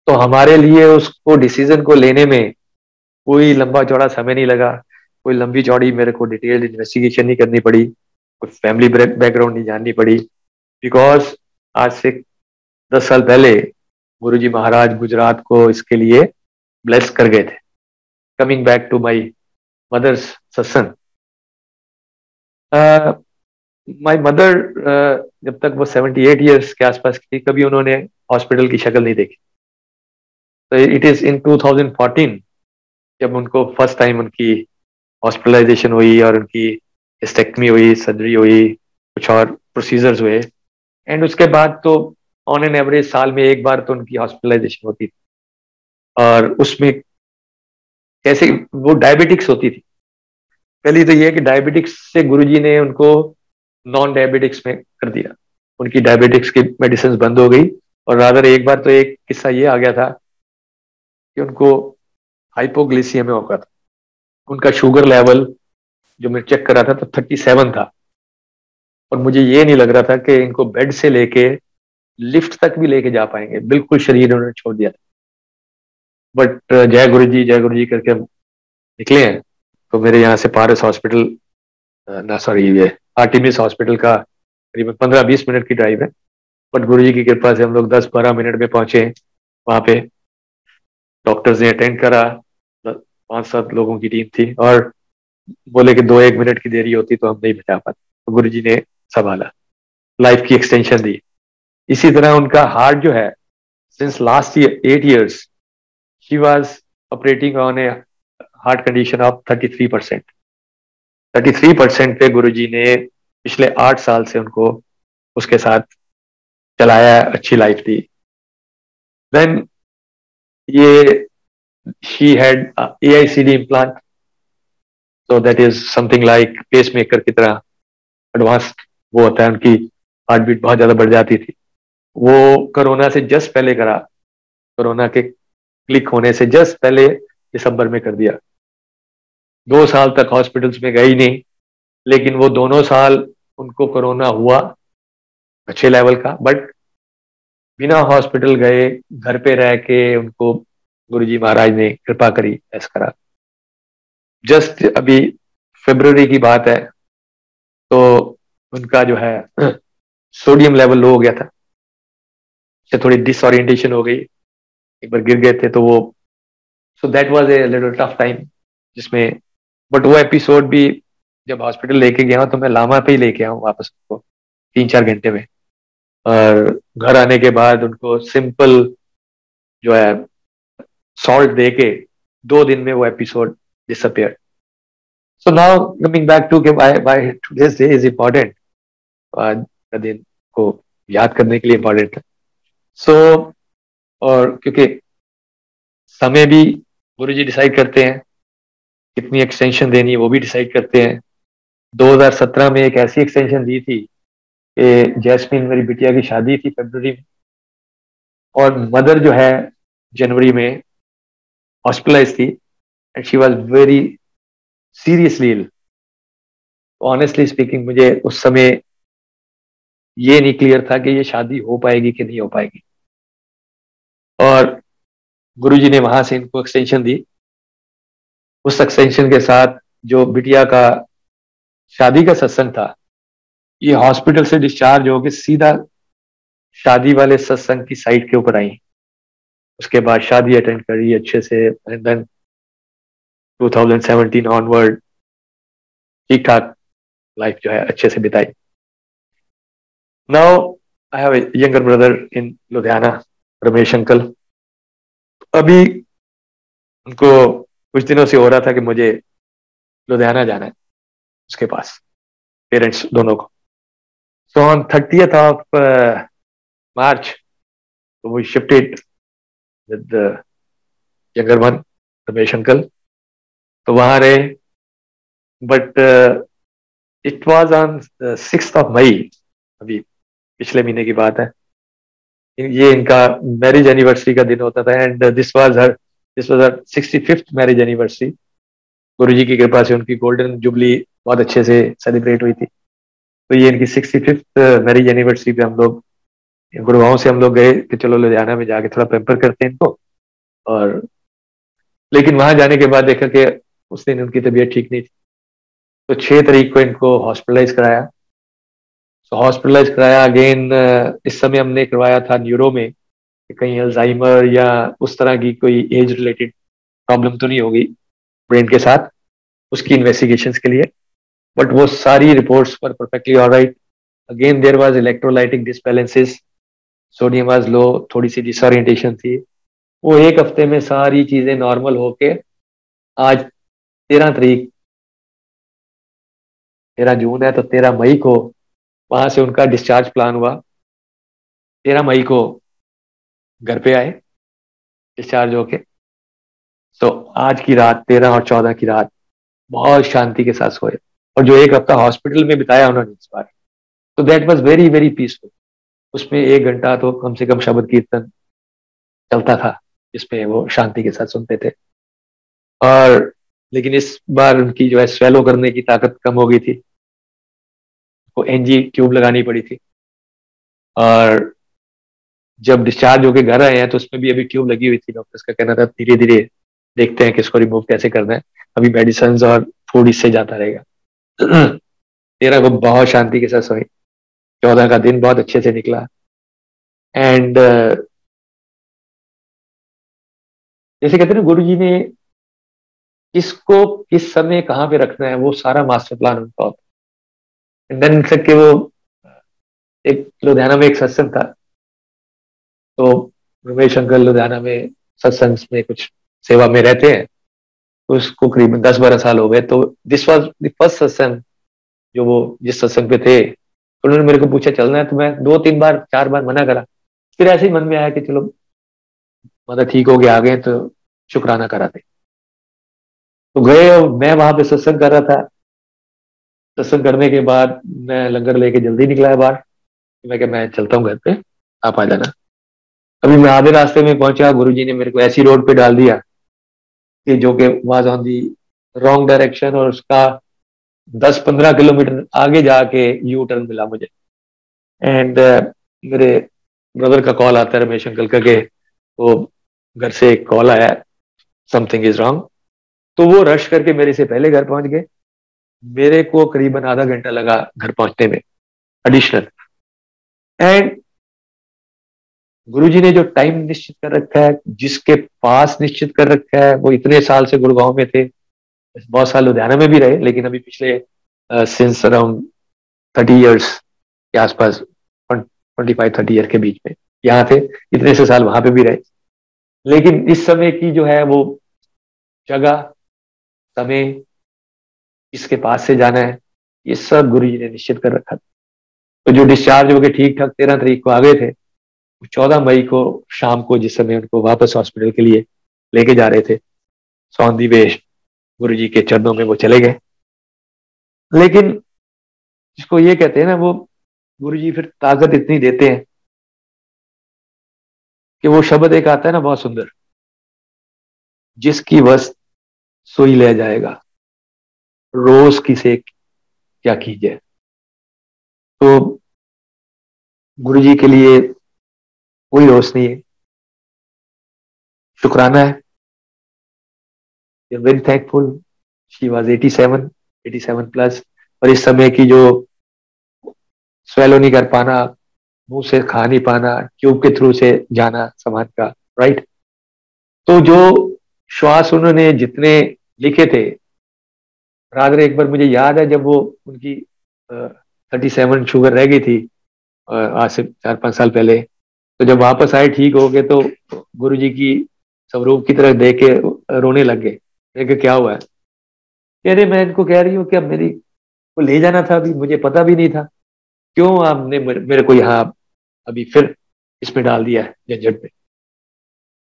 तो हमारे लिए उसको डिसीजन को लेने में कोई लंबा चौड़ा समय नहीं लगा, कोई लंबी चौड़ी मेरे को डिटेल्ड इन्वेस्टिगेशन नहीं करनी पड़ी, कोई फैमिली बैकग्राउंड नहीं जाननी पड़ी। बिकॉज आज से 10 साल पहले गुरुजी महाराज गुजरात को इसके लिए ब्लेस कर गए थे। Coming back to my mother's सत्संग, माई मदर जब तक वो 78 years के आसपास की, कभी उन्होंने हॉस्पिटल की शक्ल नहीं देखी। तो इट इज इन 2014 जब उनको फर्स्ट टाइम उनकी हॉस्पिटलाइजेशन हुई और उनकी हिस्टेक्टमी हुई, सर्जरी हुई, कुछ और प्रोसीजर्स हुए। एंड उसके बाद तो ऑन एन एवरेज साल में एक बार तो उनकी हॉस्पिटलाइजेशन होती थी। और उसमें कैसे, वो डायबिटिक्स होती थी। पहली तो ये है कि डायबिटिक्स से गुरुजी ने उनको नॉन डायबिटिक्स में कर दिया, उनकी डायबिटिक्स की मेडिसिन बंद हो गई। और रादर एक बार तो एक किस्सा ये आ गया था कि उनको हाइपोग्लिसियमिया हो गया था। उनका शुगर लेवल जो मैं चेक करा था तो 37 था। और मुझे ये नहीं लग रहा था कि इनको बेड से लेके लिफ्ट तक भी लेके जा पाएंगे, बिल्कुल शरीर उन्होंने छोड़ दिया था। बट जय गुरु जी करके हम निकले हैं। तो मेरे यहाँ से पारस हॉस्पिटल, ना सॉरी, ये आर्टिमिस हॉस्पिटल का करीबन 15-20 मिनट की ड्राइव है। बट गुरु जी की कृपा से हम लोग 10-12 मिनट में पहुंचे। वहां पे डॉक्टर्स ने अटेंड करा, 5-7 लोगों की टीम थी, और बोले कि 2-1 मिनट की देरी होती तो हम नहीं बचा पाते। तो गुरु जी ने संभाला, लाइफ की एक्सटेंशन दी। इसी तरह उनका हार्ट जो है, since last year 8 years she was operating on A heart condition of 33%। 33% पे गुरुजी ने पिछले 8 साल से उनको उसके साथ चलाया, अच्छी लाइफ दी। देन ये she had AICD implant, so that is something like pacemaker की तरह एडवांस्ड वो होता है। उनकी हार्ट बीट बहुत ज्यादा बढ़ जाती थी। वो कोरोना से जस्ट पहले करा, कोरोना के क्लिक होने से जस्ट पहले दिसंबर में कर दिया। 2 साल तक हॉस्पिटल्स में गई नहीं, लेकिन वो दोनों साल उनको कोरोना हुआ अच्छे लेवल का, बट बिना हॉस्पिटल गए घर पे रह के उनको गुरुजी महाराज ने कृपा करी, ऐसा करा। जस्ट अभी फरवरी की बात है, तो उनका जो है सोडियम लेवल लो हो गया था, से थोड़ी डिसओरिएंटेशन हो गई, एक बार गिर गए थे तो वो, so that was a little tough time जिसमें। बट वो एपिसोड भी जब हॉस्पिटल लेके गया तो मैं लामा पे ही लेके आऊँ वापस उनको 3-4 घंटे में। और घर आने के बाद उनको सिंपल जो है सॉल्ट दे के 2 दिन में वो episode disappear. So now coming back to के why today's day is important, आज का दिन को याद करने के लिए इम्पोर्टेंट है। सो और क्योंकि समय भी गुरुजी डिसाइड करते हैं, कितनी एक्सटेंशन देनी है वो भी डिसाइड करते हैं। 2017 में एक ऐसी एक्सटेंशन दी थी कि जैस्मिन मेरी बिटिया की शादी थी फरवरी में, और मदर जो है जनवरी में हॉस्पिटलाइज थी and she was very seriously ill. Honestly speaking, मुझे उस समय ये नहीं क्लियर था कि ये शादी हो पाएगी कि नहीं हो पाएगी। और गुरुजी ने वहां से इनको एक्सटेंशन दी। उस एक्सटेंशन के साथ जो बिटिया का शादी का सत्संग था, ये हॉस्पिटल से डिस्चार्ज होकर सीधा शादी वाले सत्संग की साइट के ऊपर आई। उसके बाद शादी अटेंड करी अच्छे से एंड देन 2017 ऑनवर्ड ठीक ठाक लाइफ जो है अच्छे से बिताई। Now I have a younger brother in Ludhiana, Ramesh uncle. अभी उनको कुछ दिनों से हो रहा था कि मुझे लुधियाना जाना है उसके पास, पेरेंट्स दोनों को। So on 30th of March we shifted with younger one, Ramesh uncle. तो वहां रहे, but it was on 6th of May, अभी पिछले महीने की बात है। ये इनका मैरिज एनिवर्सरी का दिन होता था and this was her 65th marriage anniversary. Guruji की कृपा से उनकी गोल्डन जुबली बहुत अच्छे से सेलिब्रेट हुई थी। तो ये इनकी 65th मैरिज एनिवर्सरी पे हम लोग गुड़गांव से हम लोग गए कि चलो लुधियाना में जाके थोड़ा पेम्पर करते हैं इनको। और लेकिन वहां जाने के बाद देखा कि उस दिन उनकी तबीयत ठीक नहीं थी। तो 6 तारीख को इनको हॉस्पिटलाइज कराया। तो हॉस्पिटलाइज कराया अगेन। इस समय हमने करवाया था न्यूरो में कि कहीं अल्जाइमर या उस तरह की कोई एज रिलेटेड प्रॉब्लम तो नहीं होगी ब्रेन के साथ, उसकी इन्वेस्टिगेशंस के लिए। बट वो सारी रिपोर्ट्स पर perfectly alright. Again there was electrolytic disbalances, sodium was low, थोड़ी सी डिसोरिएंटेशन थी। वो एक हफ्ते में सारी चीजें नॉर्मल होके आज 13 तारीख, 13 जून है तो 13 मई को वहां से उनका डिस्चार्ज प्लान हुआ। 13 मई को घर पे आए डिस्चार्ज होके। तो आज की रात 13 और 14 की रात बहुत शांति के साथ सोए। और जो एक हफ्ता हॉस्पिटल में बिताया उन्होंने इस बार, तो that was very very peaceful. उसमें 1 घंटा तो कम से कम शब्द कीर्तन चलता था जिसमें वो शांति के साथ सुनते थे। और लेकिन इस बार उनकी जो है स्वेलो करने की ताकत कम हो गई थी, वो एनजी ट्यूब लगानी पड़ी थी। और जब डिस्चार्ज होके घर आए हैं तो उसमें भी अभी ट्यूब लगी हुई थी। डॉक्टर्स का कहना था धीरे धीरे देखते हैं कि इसको रिमूव कैसे करना है, अभी मेडिसिन और फूड इससे जाता रहेगा। 13 को बहुत शांति के साथ सोई। 14 का दिन बहुत अच्छे से निकला। एंड जैसे कहते हैं ना, गुरु जी ने किसको किस समय कहाँ पे रखना है वो सारा मास्टर प्लान उनका होता है। देन तक के वो एक लुधियाना में एक सत्संग था, तो रमेश अंकल लुधियाना में सत्संग में कुछ सेवा में रहते हैं। तो उसको करीबन 10-12 साल हो गए। तो दिस वाज द फर्स्ट सत्संग जो वो जिस सत्संग पे थे। तो उन्होंने मेरे को पूछा चलना है, तो मैं 2-3 बार 4 बार मना करा। फिर ऐसे ही मन में आया कि चलो मतलब ठीक हो गया, आ गए तो शुक्राना कराते। तो गए और मैं वहां पे सत्संग कर रहा था। सत्संग करने के बाद मैं लंगर लेके जल्दी निकला है बाहर। मैं क्या, मैं चलता हूँ घर पे, आप आ जाना। अभी मैं आधे रास्ते में पहुंचा, गुरुजी ने मेरे को ऐसी रोड पे डाल दिया कि जो कि was on the wrong direction, और उसका 10-15 किलोमीटर आगे जाके यू टर्न मिला मुझे। एंड मेरे ब्रदर का कॉल आता है, रमेश अंकल का, के वो घर से एक कॉल आया, समथिंग इज रॉन्ग। तो वो रश करके मेरे से पहले घर पहुंच गए। मेरे को करीबन आधा घंटा लगा घर पहुंचने में एडिशनल। एंड गुरुजी ने जो टाइम निश्चित कर रखा है, जिसके पास निश्चित कर रखा है, वो इतने साल से गुड़गांव में थे, बहुत साल लुधियाना में भी रहे, लेकिन अभी पिछले सिंस अराउंड 30 years के आसपास, 25-30 ईयर के बीच में यहाँ थे। इतने से साल वहां पे भी रहे। लेकिन इस समय की जो है वो जगह, समय, किसके पास से जाना है, ये सब गुरु जी ने निश्चित कर रखा था। तो जो डिस्चार्ज होकर ठीक ठाक 13 तारीख को आ गए थे, 14 मई को शाम को जिस समय उनको वापस हॉस्पिटल के लिए लेके जा रहे थे, सौन दी वे गुरु जी के चरणों में वो चले गए। लेकिन जिसको ये कहते हैं ना, वो गुरु जी फिर ताकत इतनी देते हैं कि वो शब्द एक आता है ना बहुत सुंदर, जिसकी वस्त सोई ले जाएगा, रोज किसे क्या कीजिए। तो गुरु जी के लिए कोई रोष नहीं है, शुक्राना है। Very thankful. She was 87 plus. और इस समय की जो स्वेलो नहीं कर पाना, मुंह से खा नहीं पाना, ट्यूब के थ्रू से जाना सामान का, राइट। तो जो श्वास उन्होंने जितने लिखे थे, रादर एक बार मुझे याद है जब वो उनकी 37 शुगर रह गई थी, आज से 4-5 साल पहले, तो जब वापस आए ठीक हो गए, तो गुरु जी की स्वरूप की तरफ देख के रोने लग गए। मैं कहा, क्या हुआ है? कह रहे, मैं इनको कह रही हूँ कि अब मेरी को ले जाना था, अभी मुझे पता भी नहीं था, क्यों आपने मेरे को यहाँ अभी फिर इसमें डाल दिया है झंझट में।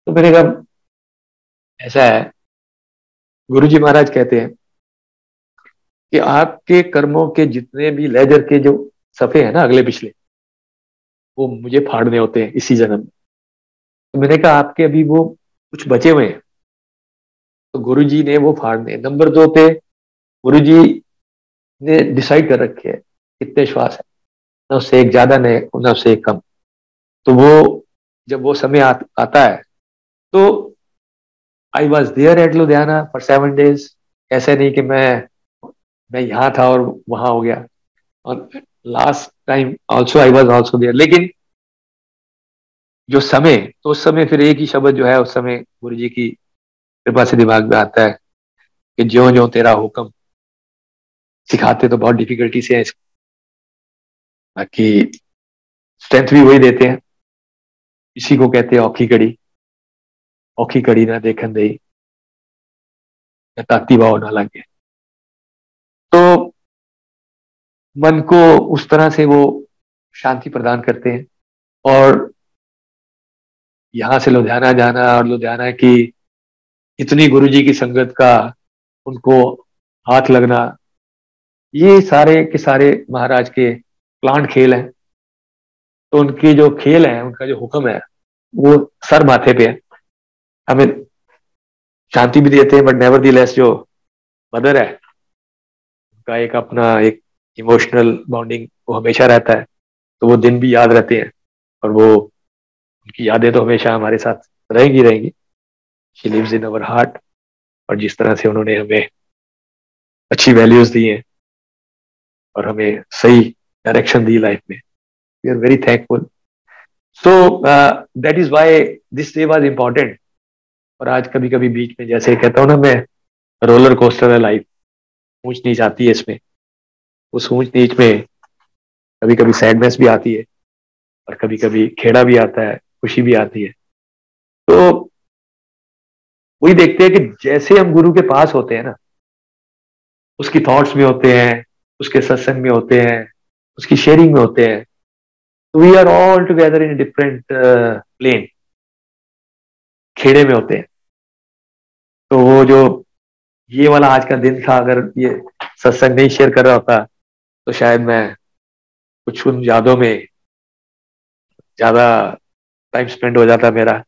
तो मैंने कहा, ऐसा है, गुरु जी महाराज कहते हैं कि आपके कर्मों के जितने भी लेजर के जो सफे हैं ना, अगले पिछले, वो मुझे फाड़ने होते हैं इसी जन्म में। तो मैंने कहा, आपके अभी वो कुछ बचे हुए हैं, तो गुरु जी ने वो फाड़ने। नंबर 2 पे गुरु जी ने डिसाइड कर रखे है कितने श्वास है, ना उससे एक ज्यादा, ना उससे एक कम। तो वो जब वो समय आता है, तो I was there at Ludhiana for 7 days। ऐसे नहीं कि मैं यहाँ था और वहां हो गया। और last time also I was also there. लेकिन जो समय, तो उस समय फिर एक ही शब्द जो है उस समय गुरु जी की कृपा से दिमाग में आता है कि ज्यो ज्यो तेरा हुक्म। सिखाते तो बहुत डिफिकल्टी से है इसको, बाकी स्ट्रेंथ भी वही देते हैं। इसी को कहते हैं औखी कड़ी ना देखन दई, या ताती भाव ना लगे। तो मन को उस तरह से वो शांति प्रदान करते हैं। और यहाँ से लुधियाना जाना, और लुधियाना की इतनी गुरु जी की संगत का उनको हाथ लगना, ये सारे के सारे महाराज के प्लांट खेल हैं। तो उनके जो खेल है, उनका जो हुक्म है, वो सर माथे पे है। हमें शांति भी देते हैं, बट नेवर दी लेस जो मदर है, उनका एक अपना एक इमोशनल बॉन्डिंग वो हमेशा रहता है। तो वो दिन भी याद रहते हैं, और वो उनकी यादें तो हमेशा हमारे साथ रहेंगी रहेंगी। She lives in our heart. और जिस तरह से उन्होंने हमें अच्छी वैल्यूज दी हैं और हमें सही डायरेक्शन दी लाइफ में, we are very thankful. So that is why this day was important. और आज कभी कभी बीच में, जैसे कहता हूँ ना मैं, रोलर कोस्टर है लाइफ, ऊंच नीच आती है इसमें। उस ऊंच नीच में कभी कभी सैडनेस भी आती है, और कभी कभी खेड़ा भी आता है, खुशी भी आती है। तो वही देखते हैं कि जैसे हम गुरु के पास होते हैं ना, उसकी थॉट्स में होते हैं, उसके सत्संग में होते हैं, उसकी शेयरिंग में होते हैं, तो we are all together in different plane, खेड़े में होते हैं। तो वो जो ये वाला आज का दिन था, अगर ये सत्संग नहीं शेयर कर रहा होता, तो शायद मैं कुछ उन यादों में ज्यादा टाइम स्पेंड हो जाता मेरा।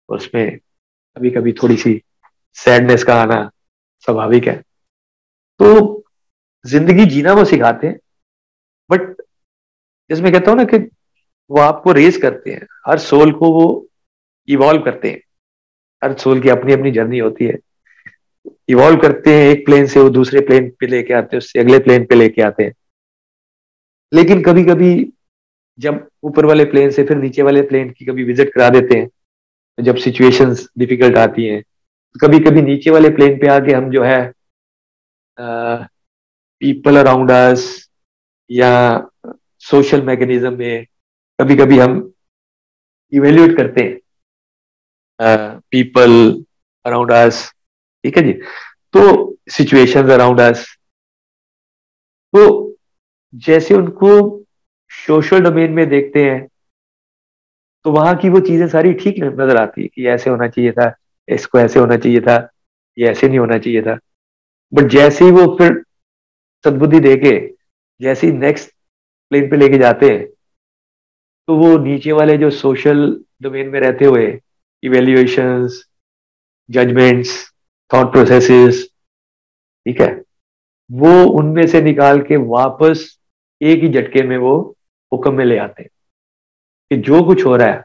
उसमें कभी कभी थोड़ी सी सैडनेस का आना स्वाभाविक है। तो जिंदगी जीना वो सिखाते हैं, बट जिसमें कहता हूँ ना कि वो आपको रेस करते हैं, हर सोल को वो इवॉल्व करते हैं। हर सोल की अपनी अपनी जर्नी होती है, इवॉल्व करते हैं, एक प्लेन से वो दूसरे प्लेन पे लेके आते हैं, उससे अगले प्लेन पे लेके आते हैं। लेकिन कभी कभी जब ऊपर वाले प्लेन से फिर नीचे वाले प्लेन की कभी विजिट करा देते हैं, तो जब सिचुएशंस डिफिकल्ट आती हैं, तो कभी कभी नीचे वाले प्लेन पे आके हम जो है पीपल अराउंड अस, या सोशल मैकेनिज्म में कभी कभी हम इवेल्युएट करते हैं पीपल अराउंड अस, ठीक है जी। तो सिचुएशंस अराउंड अस, तो जैसे उनको सोशल डोमेन में देखते हैं, तो वहां की वो चीजें सारी ठीक नजर आती है कि ऐसे होना चाहिए था, इसको ऐसे होना चाहिए था, ये ऐसे नहीं होना चाहिए था। बट जैसे ही वो फिर सद्बुद्धि देके जैसे ही नेक्स्ट प्लेन पे लेके जाते हैं, तो वो नीचे वाले जो सोशल डोमेन में रहते हुए इवेल्युएशंस, जजमेंट्स, थॉट प्रोसेसेस, ठीक है, वो उनमें से निकाल के वापस एक ही झटके में वो हुक्म में ले आते हैं कि जो कुछ हो रहा है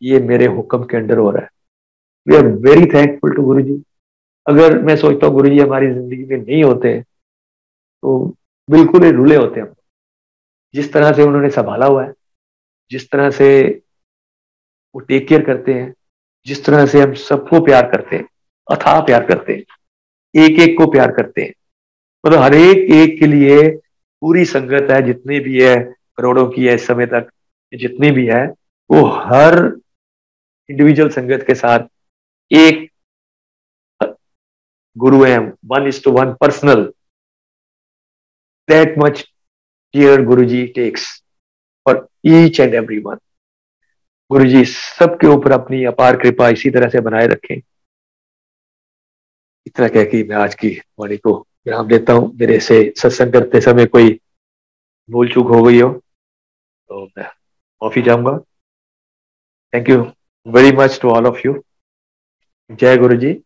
ये मेरे हुक्म के अंडर हो रहा है। We are very thankful to Guru ji. अगर मैं सोचता हूँ गुरु जी हमारी जिंदगी में नहीं होते तो बिल्कुल ही रुले होते हम। जिस तरह से उन्होंने संभाला हुआ है, जिस तरह से वो टेक केयर करते हैं, जिस तरह से हम सबको प्यार करते हैं, अथाह प्यार करते हैं, एक एक को प्यार करते हैं, मतलब हर एक एक के लिए पूरी संगत है जितनी भी है, करोड़ों की है इस समय तक, जितनी भी है, वो हर इंडिविजुअल संगत के साथ एक गुरु है, 1:1 personal. That much care Guru ji takes for each and every one. Guru ji सबके ऊपर अपनी अपार कृपा इसी तरह से बनाए रखें। इतना कह के मैं आज की वाणी को विराम देता हूँ। मेरे से सत्संग करते समय कोई भूल चूक हो गई हो तो मैं माफी चाहूंगा। Thank you very much to all of you. जय गुरु जी।